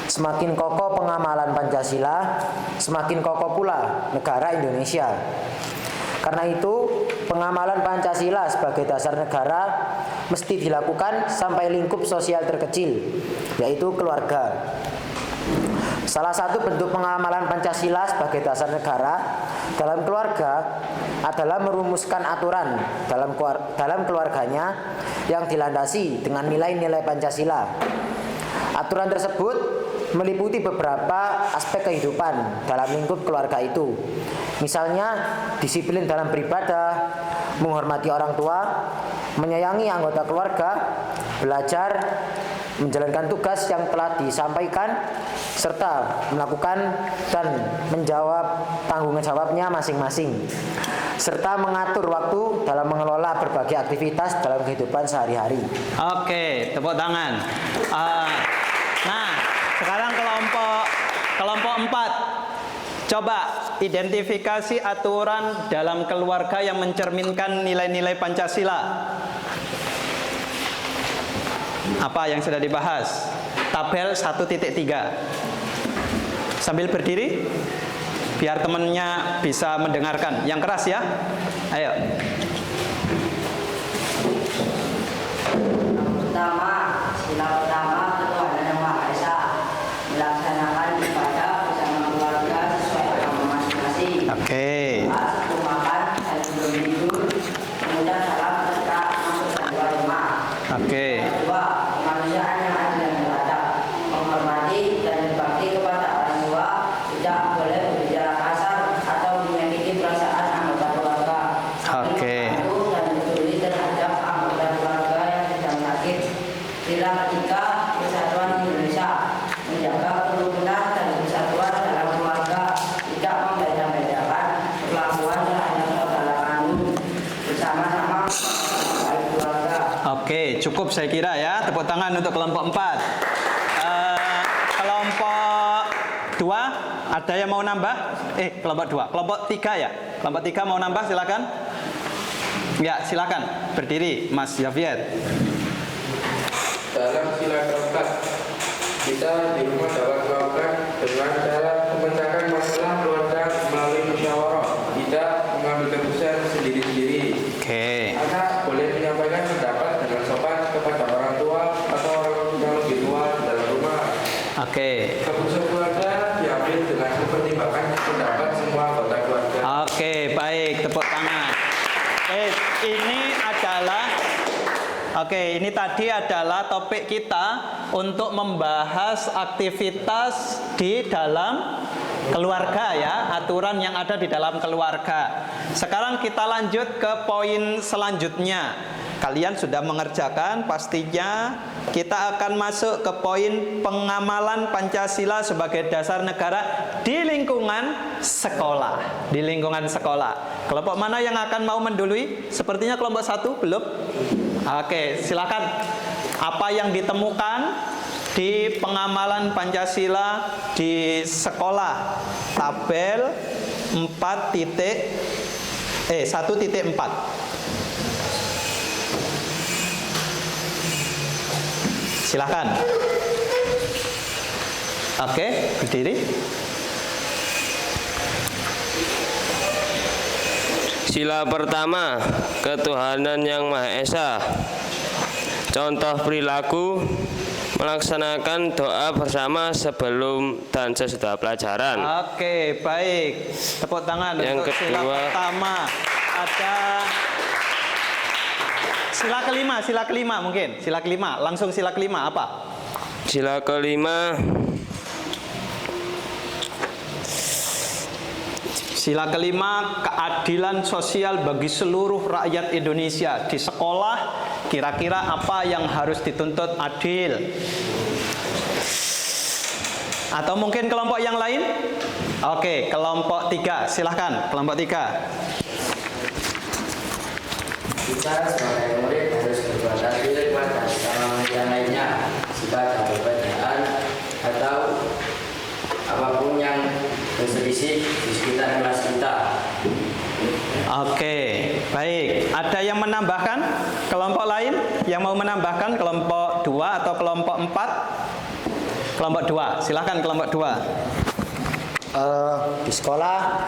Semakin kokoh pengamalan Pancasila, semakin kokoh pula negara Indonesia. Karena itu, pengamalan Pancasila sebagai dasar negara mesti dilakukan sampai lingkup sosial terkecil, yaitu keluarga. Salah satu bentuk pengamalan Pancasila sebagai dasar negara dalam keluarga adalah merumuskan aturan dalam keluarganya yang dilandasi dengan nilai-nilai Pancasila. Aturan tersebut meliputi beberapa aspek kehidupan dalam lingkup keluarga itu. Misalnya, disiplin dalam beribadah, menghormati orang tua, menyayangi anggota keluarga, belajar, menjalankan tugas yang telah disampaikan, serta melakukan dan menjawab tanggung jawabnya masing-masing, serta mengatur waktu dalam mengelola berbagai aktivitas dalam kehidupan sehari-hari. Oke, tepuk tangan. Nah, sekarang kelompok 4. Coba identifikasi aturan dalam keluarga yang mencerminkan nilai-nilai Pancasila. Apa yang sudah dibahas? Tabel 1.3. Sambil berdiri. biar temennya bisa mendengarkan. Yang keras ya. Ayo. Pertama, sila pertama ketuhanan yang Maha Esa, melaksanakan ibadah bersama keluarga sesuai agama masing-masing. Oke. Sebelum makan dan sebelum tidur, kemudian salam serta masuk dan keluar rumah. Oke. Kedua, kemanusiaan yang adil dan beradab, menghormati dan berbakti kepada orang tua, tidak boleh berbicara kasar atau menyakiti perasaan anggota keluarga. Oke. Membantu dan peduli terhadap anggota keluarga yang sedang sakit. Sila ketiga, persatuan Indonesia, menjaga kerukunan dan persatuan dalam keluarga, tidak membeda-bedakan perlakuan terhadap saudara kandung, bersama-sama baik keluarga. Oke, cukup saya kira ya. Tepuk tangan untuk kelompok 4. Kelompok 2, ada yang mau nambah? Kelompok 2. Kelompok 3 ya? Kelompok 3 mau nambah, silakan. Ya, silakan. Berdiri, Mas Javier. Dalam sila keempat, kita di rumah dapat melakukan dengan cara memecahkan masalah keluarga melalui musyawarah, tidak mengambil keputusan sendiri-sendiri. Oke. Anak boleh menyampaikan pendapat dengan sopan kepada orang tua atau orang yang lebih tua dalam rumah. Oke. Keputusan keluarga diambil dengan mempertimbangkan pendapat semua anggota keluarga. Oke, baik. Tepuk tangan. Ini tadi adalah topik kita untuk membahas aktivitas di dalam keluarga ya, aturan yang ada di dalam keluarga. Sekarang kita lanjut ke poin selanjutnya. Kalian sudah mengerjakan, pastinya kita akan masuk ke poin pengamalan Pancasila sebagai dasar negara di lingkungan sekolah. Di lingkungan sekolah. Kelompok mana yang akan mau mendului? Sepertinya kelompok 1 belum? Oke, silakan. Apa yang ditemukan di pengamalan Pancasila di sekolah? Tabel 1.4. Silakan. Oke, berdiri. Sila pertama, ketuhanan yang Maha Esa. Contoh perilaku, melaksanakan doa bersama sebelum dan sesudah pelajaran. Oke, baik. Tepuk tangan Yang untuk sila kedua. pertama. Ada sila kelima mungkin. Sila kelima, langsung sila kelima apa? Sila kelima, Sila kelima, keadilan sosial bagi seluruh rakyat Indonesia. Di sekolah, kira-kira apa yang harus dituntut adil? Atau mungkin kelompok yang lain? Oke, kelompok 3, silahkan. Kelompok 3. Kita sebagai murid harus berbuat adil kepada sesama yang lainnya, jika ada perbedaan atau apapun yang berselisih di sekitar kelas kita. Oke, baik. Ada yang menambahkan? Kelompok lain yang mau menambahkan? Kelompok 2 atau kelompok 4? Kelompok 2, silahkan kelompok 2. Di sekolah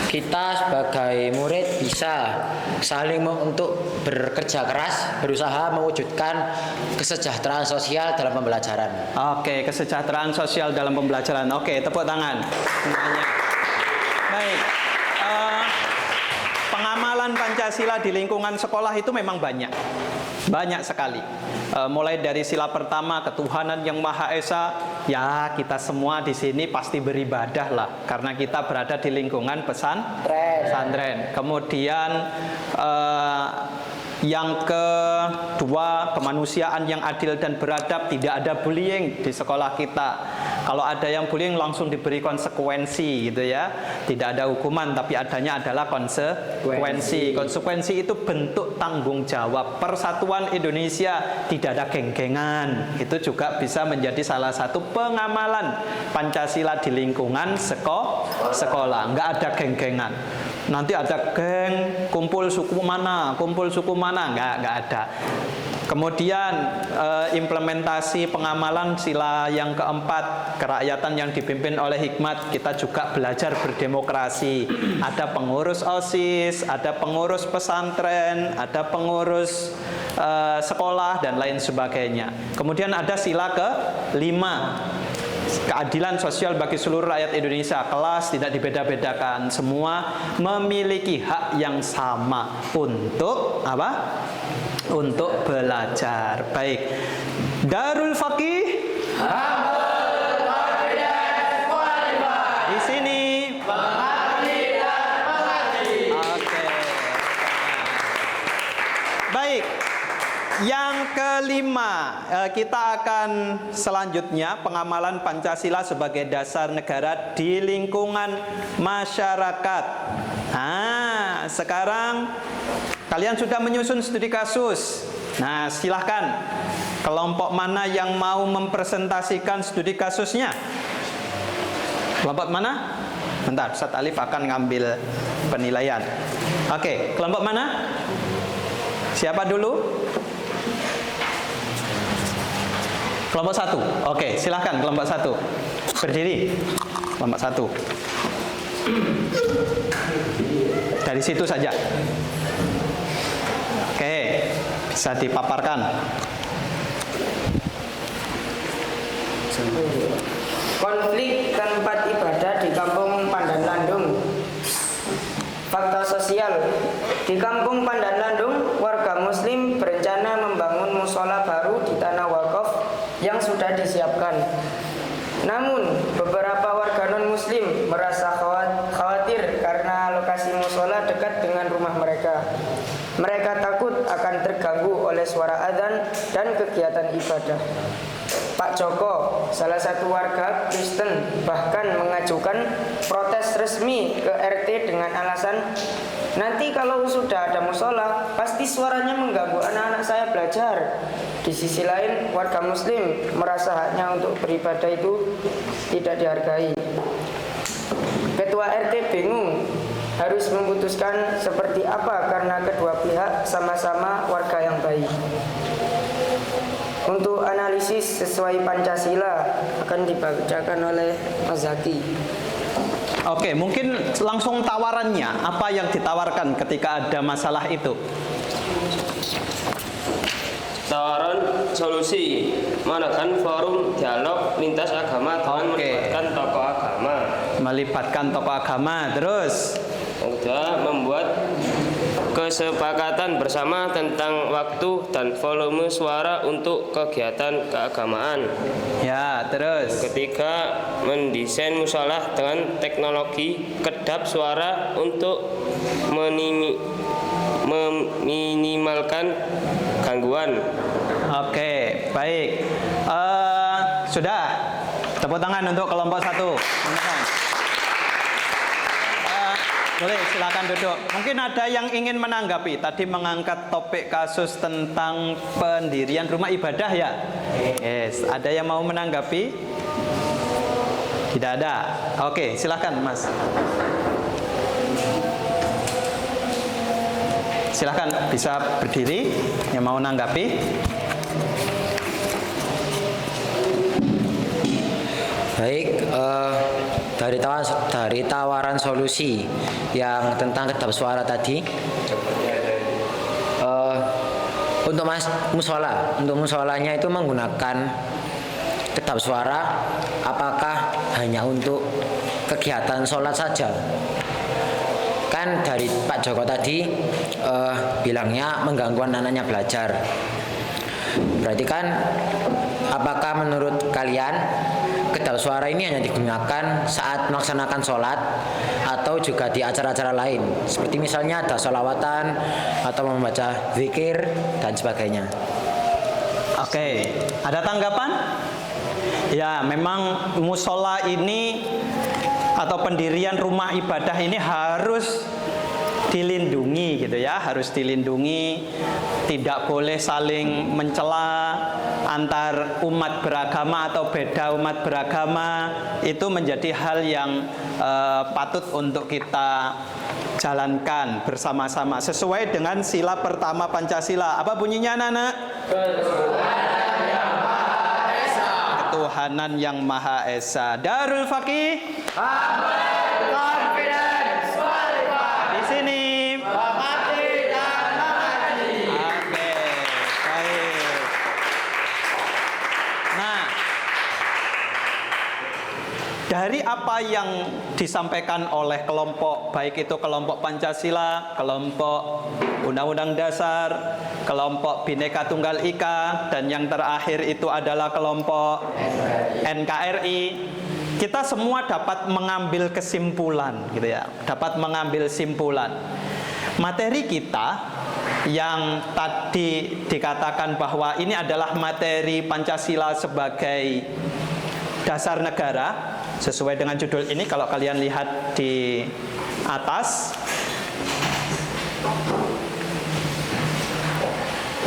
kita sebagai murid bisa saling untuk bekerja keras, berusaha mewujudkan kesejahteraan sosial dalam pembelajaran. Oke, kesejahteraan sosial dalam pembelajaran. Oke, tepuk tangan semuanya. Baik. Pengamalan Pancasila di lingkungan sekolah itu memang banyak sekali. Mulai dari sila pertama, ketuhanan yang Maha Esa, ya kita semua di sini pasti beribadah lah, karena kita berada di lingkungan pesantren. Kemudian yang kedua, kemanusiaan yang adil dan beradab, tidak ada bullying di sekolah kita. Kalau ada yang bullying langsung diberi konsekuensi gitu ya. Tidak ada hukuman tapi adanya adalah konsekuensi. Konsekuensi itu bentuk tanggung jawab. Persatuan Indonesia, tidak ada geng-gengan. Itu juga bisa menjadi salah satu pengamalan Pancasila di lingkungan sekolah. Enggak ada geng-gengan. Nanti ada geng, kumpul suku mana, enggak ada. Kemudian implementasi pengamalan sila yang keempat, kerakyatan yang dipimpin oleh hikmat. Kita juga belajar berdemokrasi. Ada pengurus OSIS, ada pengurus pesantren, ada pengurus sekolah dan lain sebagainya. Kemudian ada sila kelima, keadilan sosial bagi seluruh rakyat Indonesia. Kelas tidak dibeda-bedakan, semua memiliki hak yang sama untuk apa? Untuk belajar. Baik. Darul Faqih di sini. Oke. Baik. Yang kelima, kita akan selanjutnya pengamalan Pancasila sebagai dasar negara di lingkungan masyarakat. Nah, sekarang kalian sudah menyusun studi kasus. Nah, silahkan. Kelompok mana yang mau mempresentasikan studi kasusnya? Kelompok mana? Bentar, Ustaz Alif akan ngambil penilaian. Oke, kelompok mana? Siapa dulu? Kelompok 1. Oke, silahkan kelompok 1. Berdiri. Kelompok 1. Dari situ saja. Oke, bisa dipaparkan. Konflik tempat ibadah di Kampung Pandan Landung. Fakta sosial. Di Kampung Pandan Landung, warga muslim berencana membangun musola baru di tanah wakaf yang sudah disiapkan. Namun, beberapa warga non-muslim merasa khawatir karena lokasi musola dekat dengan rumah mereka. Mereka takut akan terganggu oleh suara adzan dan kegiatan ibadah. Pak Joko, salah satu warga Kristen, bahkan mengajukan protes resmi ke RT dengan alasan, nanti kalau sudah ada musola, pasti suaranya mengganggu anak-anak saya belajar. Di sisi lain, warga muslim merasa haknya untuk beribadah itu tidak dihargai. Ketua RT bingung harus memutuskan seperti apa karena kedua pihak sama-sama warga yang baik. Untuk analisis sesuai Pancasila akan dibacakan oleh Mas Zaki. Oke, mungkin langsung tawarannya. Apa yang ditawarkan ketika ada masalah itu? Tawaran solusi mengadakan forum dialog lintas agama dengan melibatkan tokoh agama. Melibatkan tokoh agama, terus Kedua, membuat kesepakatan bersama tentang waktu dan volume suara untuk kegiatan keagamaan. ya, terus Ketiga, mendesain musola dengan teknologi kedap suara untuk meminimalkan gangguan. Oke, baik. Sudah. Tepuk tangan untuk kelompok 1. Boleh, silakan duduk. Mungkin ada yang ingin menanggapi. Tadi mengangkat topik kasus tentang pendirian rumah ibadah ya? Yes. Ada yang mau menanggapi? Tidak ada. Oke, silakan Mas. Silakan, bisa berdiri yang mau menanggapi. Baik, dari tawaran solusi yang tentang kedap suara tadi, untuk musolanya itu menggunakan kedap suara, apakah hanya untuk kegiatan sholat saja? Kan dari Pak Joko tadi bilangnya mengganggu anaknya belajar. Berarti kan apakah menurut kalian kedap suara ini hanya digunakan saat melaksanakan sholat atau juga di acara-acara lain, seperti misalnya ada sholawatan atau membaca zikir dan sebagainya? Oke, ada tanggapan? Ya, memang musola ini atau pendirian rumah ibadah ini harus dilindungi gitu ya, harus dilindungi, tidak boleh saling mencela antar umat beragama atau beda umat beragama. Itu menjadi hal yang patut untuk kita jalankan bersama-sama sesuai dengan sila pertama Pancasila. Apa bunyinya anak-anak? Ketuhanan yang Maha Esa. Darul Faqih. Di sini. Oke, baik. Nah, dari apa yang disampaikan oleh kelompok, baik itu kelompok Pancasila, kelompok Undang-Undang Dasar, kelompok Bhinneka Tunggal Ika, dan yang terakhir itu adalah kelompok NKRI, kita semua dapat mengambil kesimpulan gitu ya, dapat mengambil simpulan. Materi kita yang tadi dikatakan bahwa ini adalah materi Pancasila sebagai dasar negara, sesuai dengan judul ini kalau kalian lihat di atas.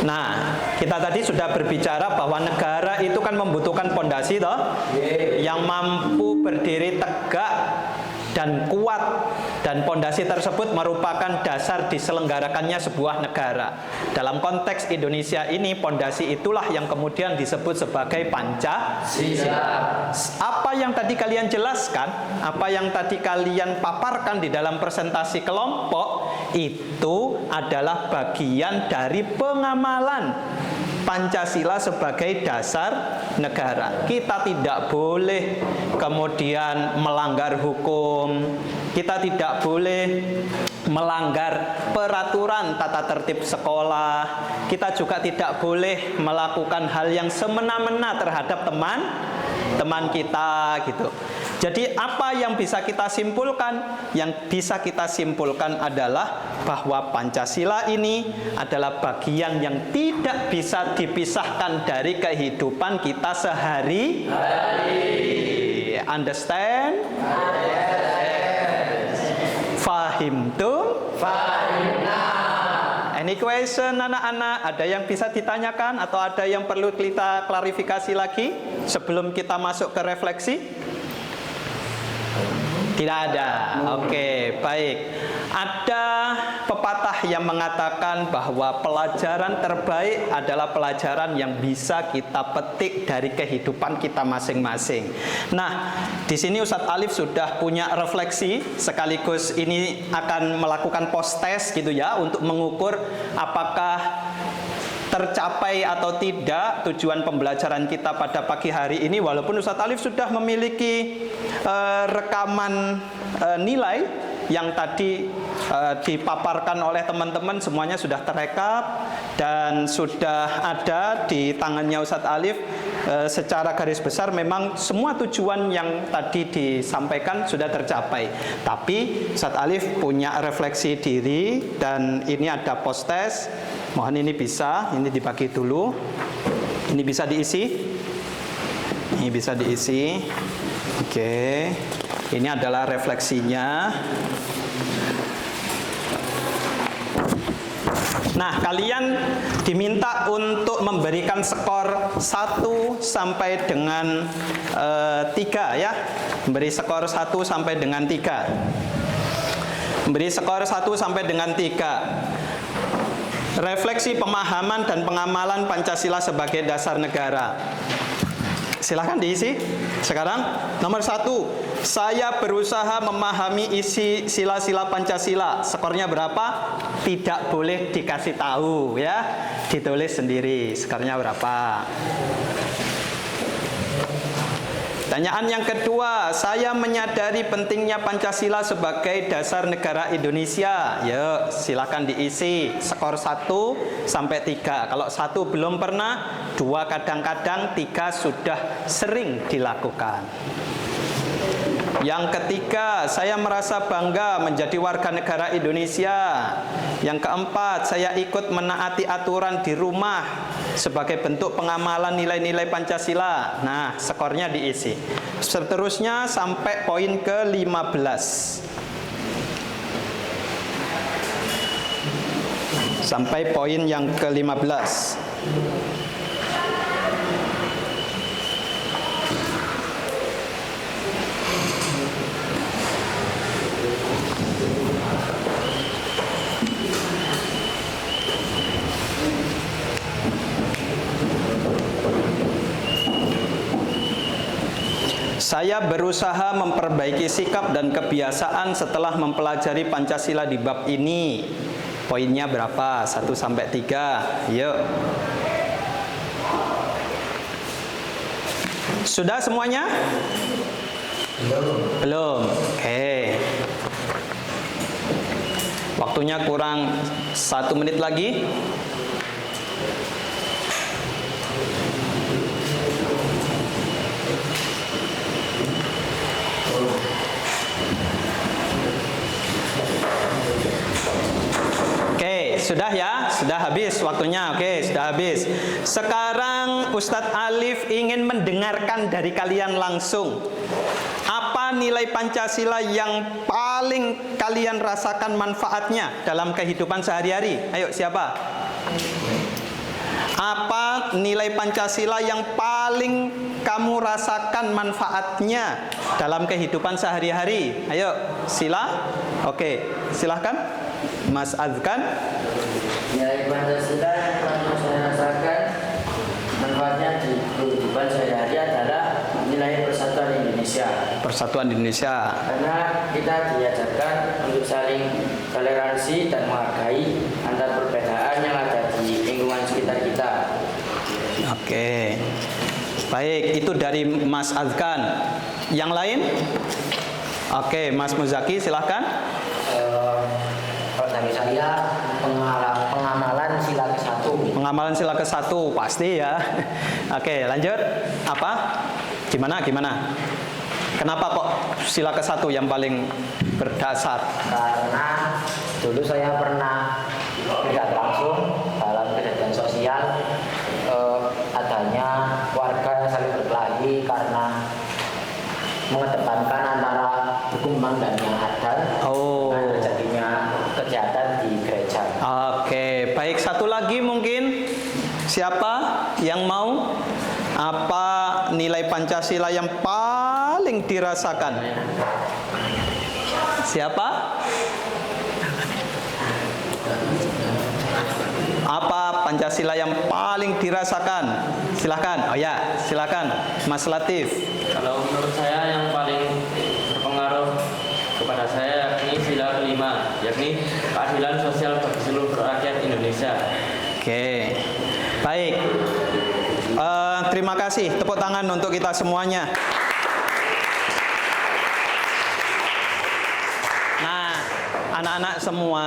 Nah, kita tadi sudah berbicara bahwa negara itu kan membutuhkan pondasi toh, yang mampu berdiri tegak dan kuat, dan pondasi tersebut merupakan dasar diselenggarakannya sebuah negara. Dalam konteks Indonesia ini, pondasi itulah yang kemudian disebut sebagai Pancasila. Apa yang tadi kalian jelaskan, apa yang tadi kalian paparkan di dalam presentasi kelompok, itu adalah bagian dari pengamalan Pancasila sebagai dasar negara. Kita tidak boleh kemudian melanggar hukum, kita tidak boleh melanggar peraturan tata tertib sekolah, kita juga tidak boleh melakukan hal yang semena-mena terhadap teman kita gitu. Jadi apa yang bisa kita simpulkan? Yang bisa kita simpulkan adalah bahwa Pancasila ini adalah bagian yang tidak bisa dipisahkan dari kehidupan kita sehari-hari. Understand? Fahimtum? Any question anak-anak? Ada yang bisa ditanyakan atau ada yang perlu kita klarifikasi lagi sebelum kita masuk ke refleksi? Tidak ada. Oke, baik. Ada pepatah yang mengatakan bahwa pelajaran terbaik adalah pelajaran yang bisa kita petik dari kehidupan kita masing-masing. Nah, di sini Ustadz Alif sudah punya refleksi, sekaligus ini akan melakukan post test gitu ya, untuk mengukur apakah tercapai atau tidak tujuan pembelajaran kita pada pagi hari ini. Walaupun Ustadz Alif sudah memiliki rekaman nilai yang tadi dipaparkan oleh teman-teman, semuanya sudah terekap dan sudah ada di tangannya Ustadz Alif. Secara garis besar memang semua tujuan yang tadi disampaikan sudah tercapai. Tapi Ustadz Alif punya refleksi diri dan ini ada post test. Mohon ini bisa, ini dibagi dulu. Ini bisa diisi. Ini bisa diisi. Oke. Ini adalah refleksinya. Nah, kalian diminta untuk memberikan skor 1 sampai dengan 3 ya. Memberi skor 1 sampai dengan 3. Memberi skor 1 sampai dengan 3. Refleksi pemahaman dan pengamalan Pancasila sebagai dasar negara. Silahkan diisi. Sekarang nomor 1, saya berusaha memahami isi sila-sila Pancasila. Skornya berapa? Tidak boleh dikasih tahu ya. Ditulis sendiri. Skornya berapa? Pertanyaan yang kedua, saya menyadari pentingnya Pancasila sebagai dasar negara Indonesia. Yuk, silakan diisi. Skor 1 sampai 3. Kalau 1 belum pernah, 2 kadang-kadang, 3 sudah sering dilakukan. Yang ketiga, saya merasa bangga menjadi warga negara Indonesia. Yang keempat, saya ikut menaati aturan di rumah sebagai bentuk pengamalan nilai-nilai Pancasila. Nah, skornya diisi. Seterusnya sampai poin ke-15. sampai poin yang ke-15. Saya berusaha memperbaiki sikap dan kebiasaan setelah mempelajari Pancasila di bab ini. Poinnya berapa? 1 sampai 3. Yuk. Sudah semuanya? Belum. Oke. Waktunya kurang 1 menit lagi. Oke, sudah ya? Sudah habis waktunya. Oke, sudah habis. Sekarang Ustadz Alif ingin mendengarkan dari kalian langsung. Apa nilai Pancasila yang paling kalian rasakan manfaatnya dalam kehidupan sehari-hari? Ayo, siapa? Apa nilai Pancasila yang paling kamu rasakan manfaatnya dalam kehidupan sehari-hari? Ayo, sila. Oke, silahkan. Mas Azkan. Nilai Pancasila yang paling saya rasakan manfaatnya di kehidupan sehari-hari adalah nilai persatuan Indonesia. Persatuan Indonesia. Karena kita diajarkan untuk saling toleransi dan menghargai antar perbedaan yang ada di lingkungan sekitar kita. Oke. Baik, itu dari Mas Azkan. Yang lain? Oke, Mas Muzaki silahkan. Kalau dari saya pengamalan sila ke-1. Pengamalan sila ke-1 pasti ya. Oke, lanjut. Apa? Gimana? Kenapa kok sila ke-1 yang paling berdasar? Karena dulu saya pernah lihat langsung dalam kejadian sosial adanya warga yang saling berkelahi karena mengedepankan antara hukuman dan yang adil. Dengan terjadinya kejahatan di gereja. Oke, baik, satu lagi mungkin. Siapa yang mau? Apa nilai Pancasila yang paling dirasakan? Siapa? Apa Pancasila yang paling dirasakan? Silahkan. Oh ya, silahkan Mas Latif. Kalau menurut saya yang paling berpengaruh kepada saya yakni sila ke-5, yakni keadilan sosial bagi seluruh rakyat Indonesia. Oke, baik. Terima kasih. Tepuk tangan untuk kita semuanya. Nah, anak-anak semua,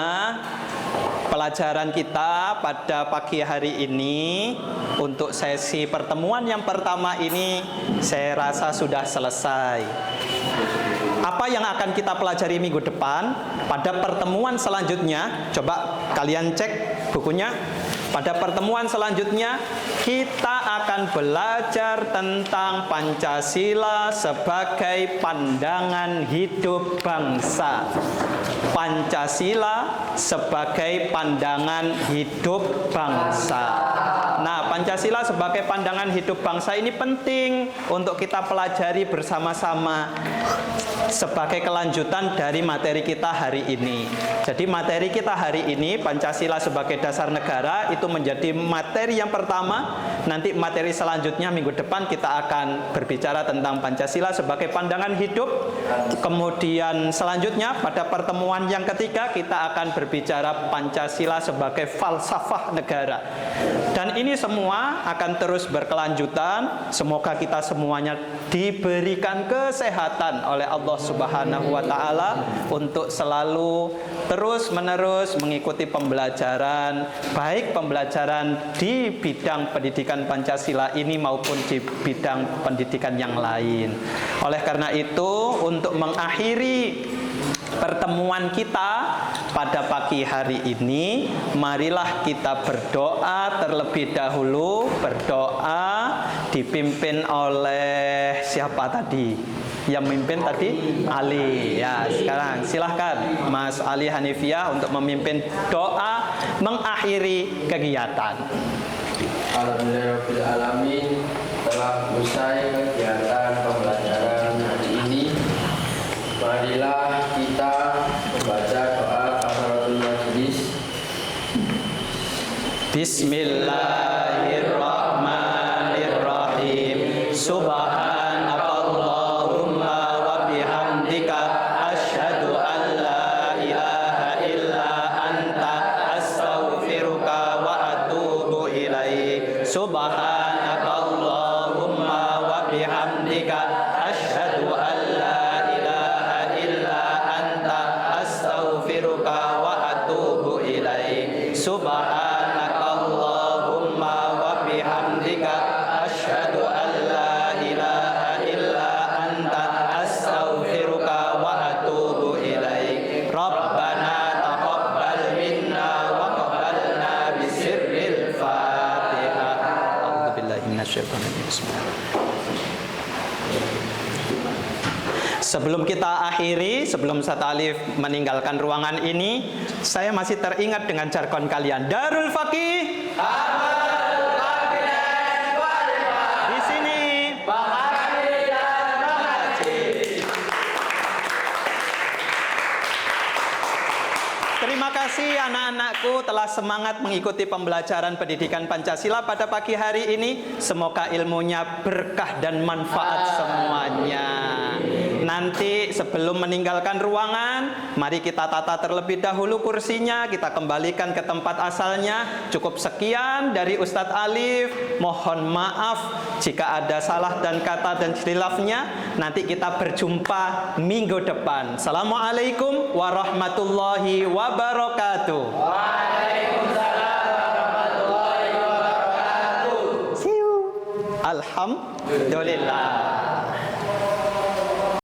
pelajaran kita pada pagi hari ini untuk sesi pertemuan yang pertama ini saya rasa sudah selesai. Apa yang akan kita pelajari minggu depan pada pertemuan selanjutnya? Coba kalian cek bukunya. Pada pertemuan selanjutnya kita akan belajar tentang Pancasila sebagai pandangan hidup bangsa. Pancasila sebagai pandangan hidup bangsa. Nah, Pancasila sebagai pandangan hidup bangsa ini penting untuk kita pelajari bersama-sama sebagai kelanjutan dari materi kita hari ini. Jadi materi kita hari ini, Pancasila sebagai dasar negara, itu menjadi materi yang pertama. Nanti materi selanjutnya minggu depan kita akan berbicara tentang Pancasila sebagai pandangan hidup. Kemudian selanjutnya pada pertemuan yang ketiga kita akan berbicara Pancasila sebagai falsafah negara. Dan ini semua akan terus berkelanjutan. Semoga kita semuanya diberikan kesehatan oleh Allah Subhanahu wa Ta'ala untuk selalu terus-menerus mengikuti pembelajaran, baik pembelajaran di bidang pendidikan Pancasila ini maupun di bidang pendidikan yang lain. Oleh karena itu, untuk mengakhiri pertemuan kita pada pagi hari ini, marilah kita berdoa terlebih dahulu. Berdoa dipimpin oleh siapa tadi? Yang memimpin tadi Ali. Ya, sekarang silahkan Mas Ali Hanifiyah untuk memimpin doa mengakhiri kegiatan. Alhamdulillahirabbil alamin, telah usai kegiatan pembelajaran hari ini. Marilah kita membaca doa kafaratul majelis. Bismillahirrahmanirrahim. Subhanakallahumma wa bihamdika asyhadu an la ilaha illa anta astaghfiruka wa atubu ilaik. Subhanakallahumma wa bihamdika asyhadu an la ilaha illa anta astaghfiruka wa atubu ilaik. Subhanakallahumma wa bihamdika asyhadu an la ilaha illa anta astaghfiruka wa atubu ilaik. Rabbana taqabbal minna wa qabbalna bisirril Fatihah. A'udzubillahi minasyaitonir rajim. Sebelum kita akhiri, sebelum Ustaz Alif meninggalkan ruangan ini, saya masih teringat dengan jargon kalian. Darul Faqih. Di sini. Terima kasih anak-anakku telah semangat mengikuti pembelajaran pendidikan Pancasila pada pagi hari ini. Semoga ilmunya berkah dan manfaat semuanya. Nanti sebelum meninggalkan ruangan, mari kita tata terlebih dahulu kursinya, kita kembalikan ke tempat asalnya. Cukup sekian dari Ustadz Alif. Mohon maaf jika ada salah dan kata dan khilafnya. Nanti kita berjumpa minggu depan. Assalamualaikum warahmatullahi wabarakatuh. Waalaikumsalam warahmatullahi wabarakatuh. See you. Alhamdulillah.